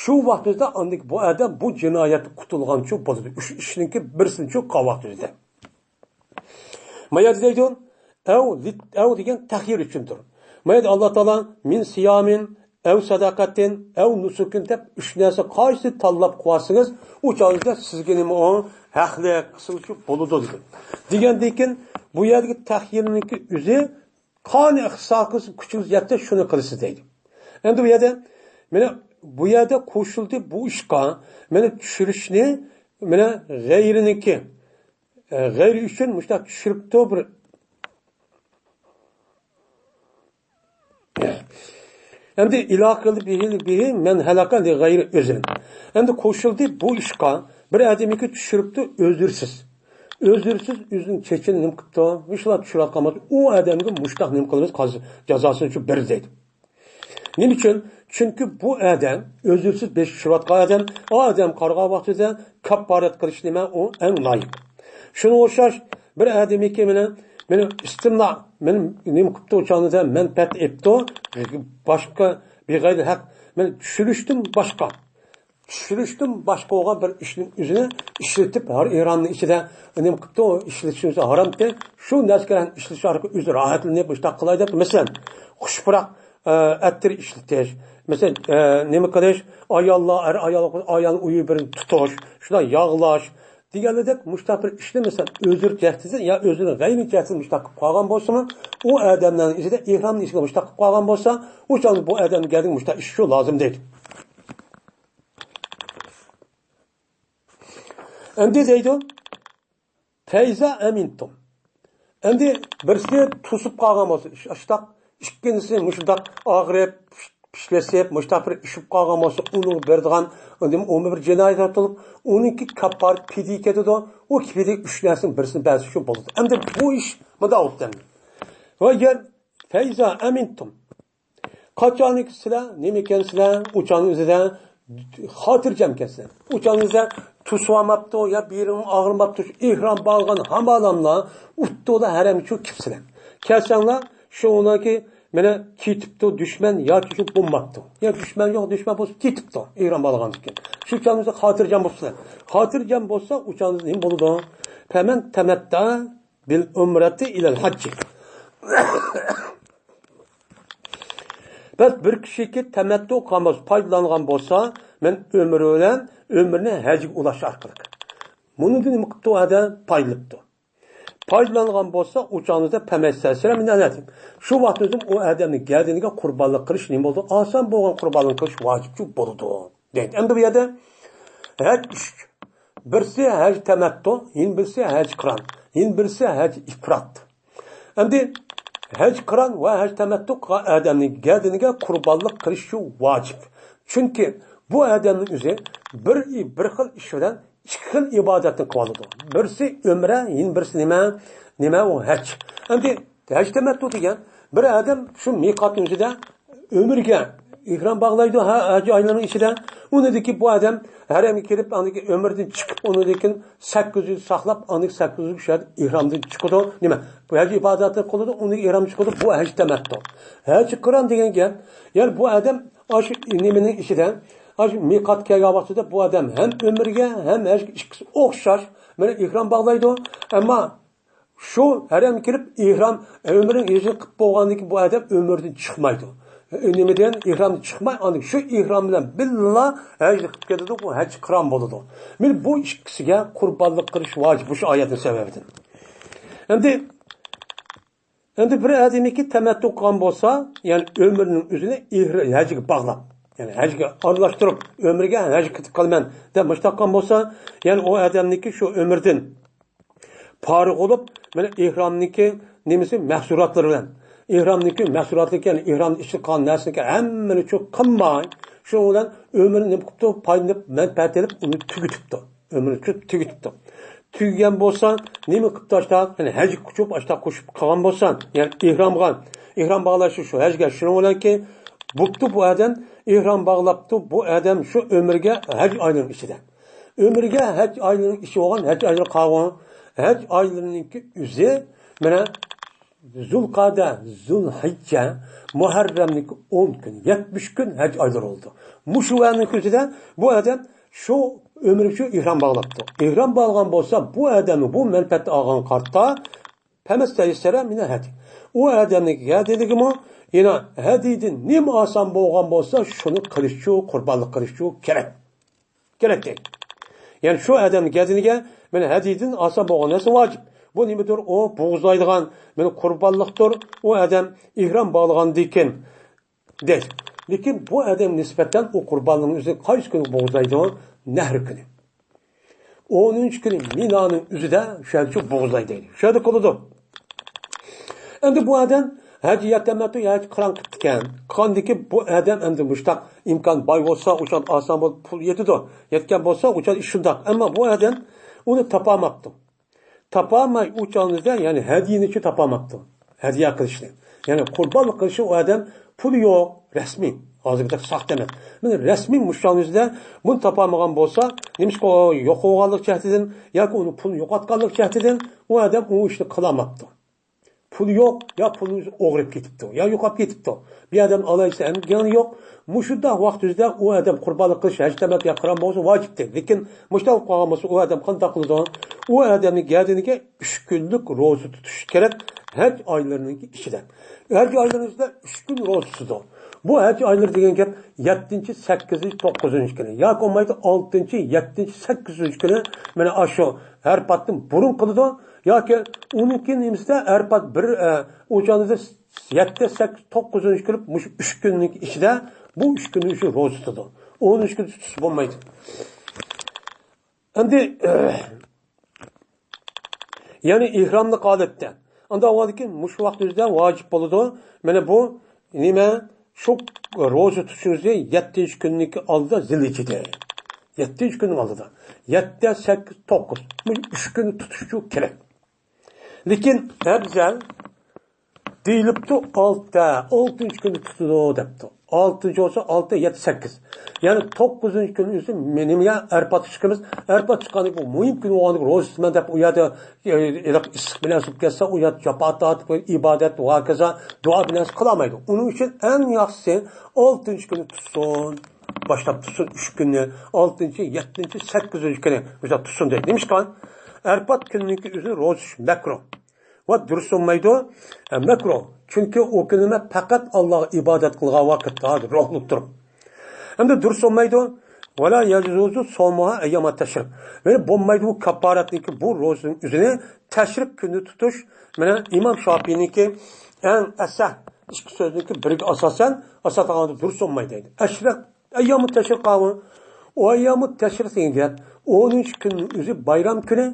Shu vaqtda andik bu adam bu jinoyatni qutulgancha bo'ladi. 3 ishninki birsini shu qavaqtida. Mayad deydi, ev degan taxir uchundir. Mayad Alloh taolo min siyamin, ev sadaqatin, ev nusukin deb 3 narsa qaysi tanlab qo'ysangiz, u chog'da sizga nima o haqli qilishib bo'ladi dedi. Degandan bu yerdagi taxirniki o'zi qani ixtisoqsiz kuchingiz yetsa shuni qilasiz deydi. Endi bu yerda mana bu yerda qo'shildi bu ishqa mana tushirishni mana g'ayriniki g'ayri uchun mushtaq tushirib to'g'ri endi iloqili bihi men halaqan de g'ayri o'zim. Endi qo'shildi bu ishqa bir odamniki tushiribdi o'zirsiz o'zining chechini nim qilibdi, ishlab tushirib qolmadi. U odamga mushtaq nim qilamiz, hozir jazosini shu bir deydi. Nima uchun? Chunki bu odam o'zirsiz besh tushirayotgan odam, o odam qarg'a vaqtida kafforat qilish nima u eng loyiq. Shuni o'xshash bir odamniki meni istimlo meni nim qilibdi o'chonida men pat etdi, boshqa beg'ayri haq men tushirishdim bo'lgan bir ishning o'zini ishlatib har Eronning ichida nim qilibdi, ishlatish haromda. Shu narsadan ishlash orqali o'zi rohatlanib ishtaq qilaydi. Masalan, xushpuroq attir ishlatish, masalan nima qilish, ayol uyi birini tutish, shunday yog'lash deganidek mushtaqil ishni masalan o'zir jahtisi ya o'zini g'ayri jahtisi mushtaqib qolgan bo'lsa-mu, u odamning ichida ihromning ichiga mushtaqib qolgan bo'lsa, o'shan bu odamga mushtaq ish shu lozim deydi. Endi deydi, fayza amintum. Endi birisi tusib qolgan bo'lsa, ishtaq ikkinchisi mushtaq og'rib pishlasib, mushtaq bir ishib qolgan bo'lsa, uni berdigan, uni bir jinoyat atılib, uningki kaffar pidi ketadi, u pidi 3 narsaning birisini ba'zi shu bo'ladi. Endi bu ish mudavotdan. Va yer fayza amintum. Qachoniki sizlar nima ekansizlar, o'chaning o'zida xotirjam ekansiz. O'changizda tusvamapti ya biring og'rimapti, ihrom bo'lgan hamalamlar uttoda haram shu kipsizlar. Kelsanglar shunaki mana ketibdi dushman yoki shu bo'lmabdi. Ya dushman yo'q, dushman bo'lsa ketibdi, ihrom bo'lgan ekan. Shu chog'ingizda xotirjam bo'lsizlar. Xotirjam bo'lsa, o'changiz nima bo'ladi? Faman tamatta bil umrati ila al-hajj. Bas bir kishiki tamattu qilmas, foydalangan bo'lsa, men ömrni hajga ulash orqali. Bundan nima qildi adam foydalibdi. Foydalangan bo'lsa, o'chog'ingizda pamassasira minatim. Shu vaqtda u odamning gadiniga qurbonlik qilish nima bo'ldi? Oson bo'lgan qurbonlik qilish vojib bo'ldi. Deydi. Endi bu yerda haj birsi haj tamattu, yin birsi haj qiron, yin birsi haj ifrot. Endi haj qiron va haj tamattu odamning gadiniga qurbonlik qilish shu vojib. Chunki bu odamning o'zi bir xil ish bilan 2 xil ibodatni qiladi. Birsi umra, yin birsi nima u haj. Endi haj tamattu degan bir odam shu miqotning o'zida umrga ihrom bog'laydi, haj oylarining ichida. Unidiki bu odam haramga kelib, aniki umrdan chiqib, unidikin 800 yil saqlab, anik 800 yil ihromdan chiqadi. Nima? Bu haj ibodatni qiladi, uning ihrom chiqadi, bu haj tamattu. Haj qiron degan gap, ya'ni bu odam shu nimaning ichida miqat kelgan vaqtida bu odam ham umrga ham hajga ikkisi o'xshash mana ihrom bog'laydi, ammo shu haram kirib ihrom umrining yuzini qilib bo'lgandan keyin bu odam umrdan chiqmaydi. Nimadan ihromdan chiqmay, anik shu ihrom bilan billa hajga qilib ketadi, bu haj qiron bo'ladi. Men bu ikkisiga qurbonlik qilish vojib shu oyatning sababidan. Endi bir odamniki tamattu qilgan bo'lsa, ya'ni umrining o'zini hajga bog'lab, ya'ni hajga aralashtirib, umriga hajga ketib qolman deb mushtaqan bo'lsa, ya'ni u odamniki shu umrdan forig' bo'lib, mana ihromniki nimasi mahsulotlari bilan ihromniki mahsulotlari, ya'ni ihrom ichi qon narsniki hammani shu qilmay, shu bilan umrini nima qilibdi, foydalanib, manfaat olib, uni tugitibdi. Umrini tugitibdi. Tugagan bo'lsa, nima qilib tashlab, ya'ni haj qo'shib qolgan bo'lsa, ya'ni ihrom bog'lash shu hajga shuni bilanki Buptu bu adam ihram bağlaptı. Bu adam şu ömürge hac ayının içinde. Ömürge hac ayının içi olan hac ayının kavun. Hac aylarınınki üzü mana Zulqada, Zulhicce, Muharrem'lik 10 gün, 70 gün hac ayları oldu. Muşuvanın közüde bu adam şu ömrü şu ihram bağlaptı. İhram bağlagan bolsa bu adamı bu menfaatni algan qartda Pemeste istera mine hadi. O adamning hadiligi mi? Yine hadidin nim asan bolgan bolsa şunu qilishchu, qurbonlik qilishchu kerak. Kerak deydi. Yani şu adamning hadiliga mana hadidin asan bolgan narsa vojib. Bu nimadir? O bo'g'izlaydigan, meni qurbonlikdir. O adam ihrom bağlagandan keyin deydi. Lekin bu adam nisbatan o qurbonlikning o'zini qaysi kuni bo'g'izlaydi? Nahr kuni. 10 kuni Mina'nın üzüde şerçi bo'g'izlaydi. Şöyle qiladi. Endi bu adam hac yatamatu hac qiran qilgan. Qandiki bu adam endi mushtaq imkon boy bo'lsa, o'shan oson bo'lib pul yetadi. Yetgan bo'lsa, o'shan ish shundoq. Ammo bu adam uni topolmabdi. Topolmay o'shanizda, ya'ni hadiyanichi topolmabdi. Hadiya qilishni. Ya'ni qurbonlik qilishi u adam puli yo'q, rasmiy. Hozirda saxta emas. Mana rasmiy mushanizda buni topolmagan bo'lsa, nimishqa yo'qolganlik jihatidan yoki uni pulni yo'qotganlik jihatidan u adam u ishni qilolmabdi. Pul yok, ya pulunuz o'g'rib ketibdi, ya yo'qolib ketibdi. Bir adam olaysa imkoni yo'q. Mushunda vaqtida u adam qurbonlik qilish hajtamat yaqran bo'lsa vojibdir. Lekin mushta qolgan bo'lsa u adam qanday qiladi? U adamning gadiniga 3 kunlik ro'za tutish kerak haj oylarining ichida. Haj oylarida 3 kun ro'za tutadi. Bu haj oylari degan gap 7, 8, 9 kuni. Yoki olmaydi 6, 7, 8 kuni mana shu har patdan burun qiladi. Yoki uninki nimizda arpat bir o'shanida 7, 8, 9 kun 3 kunlik ichida bu 3 kunni shu ro'za tutadi. 13 kun tutish bo'lmaydi. Endi ya'ni ihromlik holatda. Unda avvalki mush vaqtingizda vojib bo'ladi. Mana bu nima? Shu ro'za tutishingizni 7 kunlik oldida zilhijjada. 7 kun oldida. 7, 8, 9. Bu 3 kun tutish kerak. Lekin afzal deyilibdi 6 kun tutadi debdi. 6 olsa 6, 7, 8. Yani 9 kun o'zi menimga arpat chiqamiz. Arpat chiqqani bu muhim kun o'g'anib ro'zman deb u yerda issiq bilan suv kelsa u yerda japoat ibodat va kaza duo bilan qilolmaydi. Uning uchun eng yaxshisi 6 kuni tutsin. Boshlab tutsin 3 kunni, 6, 7, 8 kuni o'sha tutsin deydi. Nimishqan? Arpat kunning o'zi ro'za makruh. Va durust olmaydi, makruh. Chunki o kunima faqat Allohga ibodat qilgan vaqtda ruhli turib. Hamda durust olmaydi. Vala yajuzu somuha ayyamat tashrik. Ve bo'lmaydi bu kafaratniki bu ro'zaning o'zini tashrik kuni tutish. Mana Imom Shofiyninki eng asah ikki so'zniki biriga asosan asataganda durust olmaydi deydi. Ashrak ayyamat tashrik qavmi. O ayyamat tashrik degan 13 kunning o'zi bayram kuni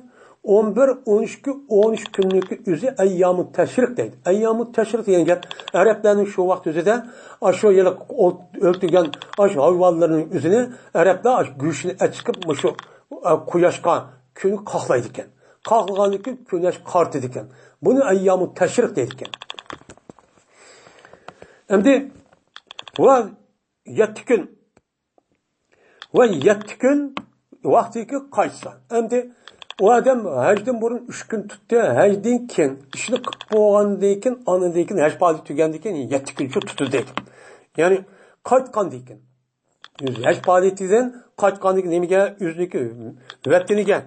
11, 12, 13 kunlik o'zi ayyamut tashriq deydi. Ayyamut tashriq degan gap arablarning shu vaqt o'zida shu yili o'ltirgan shu hayvonlarning o'zini arablar go'shtni achqib shu quyoshga kuni qoqlaydi ekan. Qoqilgandan keyin quyosh qortidi ekan. Buni ayyamut tashriq deydi ekan. Endi va 7 kun va 7 kun vaqtiga qaytsa. Endi o adam hajdan burun 3 kun tuttu. Hajdan keyin ishni qilib bo'lgandan keyin anadan keyin haj faoliyati tugandan keyin 7 kun shu tutildi. Ya'ni qaytgandan keyin haj faoliyatidan qaytgandan keyin nimaga o'ziniki vataniga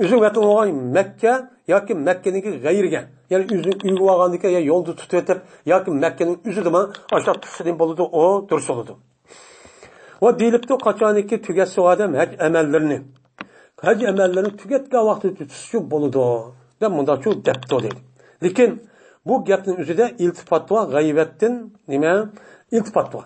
o'zing vatan bo'lgan Makka yoki Makkaniki g'ayriga, ya'ni o'zing uyga olgandan keyin ya yo'lda tutib o'tib yoki Makkaning o'zidami ashab tutishdan bo'ladi, o durust bo'ladi. Va deyilibdi qachoniki tugasa odam haj amallarini. Haj amallarini tugatgan vaqtda tutishi bo'ladi. Deb bunda shu debdi deydi. Lekin bu gapning o'zida iltifot va g'aybatdan nima? Iltifot va.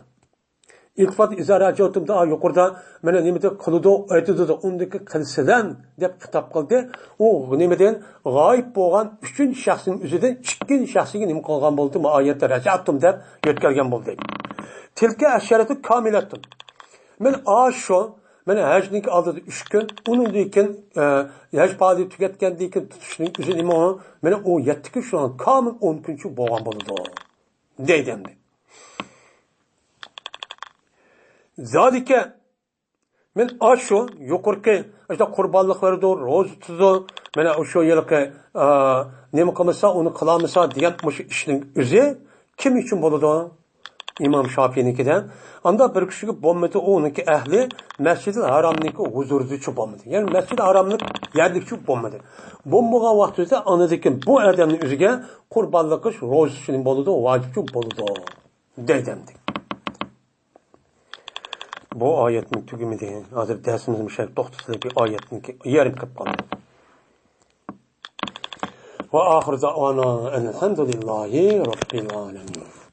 İltifat izarajotimda yuqorida mana nimada qiladi, aytadi, undagi qilsadan deb xitob qildi. U nimadan g'oyib bo'lgan 3 shaxsning o'zidan 2 shaxsiga nima qilgan bo'ldi? Muoyatda rajatum deb yo'tkalgan bo'ldi. Tilka asharatu kamilatun. Men shu mana hajning oldida 3 kun, undan keyin haj faoliyati tugatgandan keyin tutishning o'zi nima? Mana u 7 kun shu komil 10 kun bo'lgan bo'ladi. deydi endi. Zadike men aşu yuqorqi işte qurbonliqlardir, ro'za tutadi. Mana o'sha yilqi nima qilmasa, uni qilamasa degan o'sha ishning o'zi kim uchun bo'ladi? İmam Şafii'ninkidan. Anda bir kishiga bo'lmadi, uniki ahli Masjidil Haromniki huzuridachi bo'lmadi. Ya'ni Masjidil Haromlik yerlikchi bo'lmadi. Bo'lmagan vaqtida anadikin bu odamning o'ziga qurbonlik qilish ro'zasining bo'ladi, vojibchi bo'ladi deydimdi. Bu oyatning tugimida hozir darsimiz mushak to'xtatilib oyatning yarim qilib qoldi. Va oxir da'vona alhamdulillahi robbil alamin.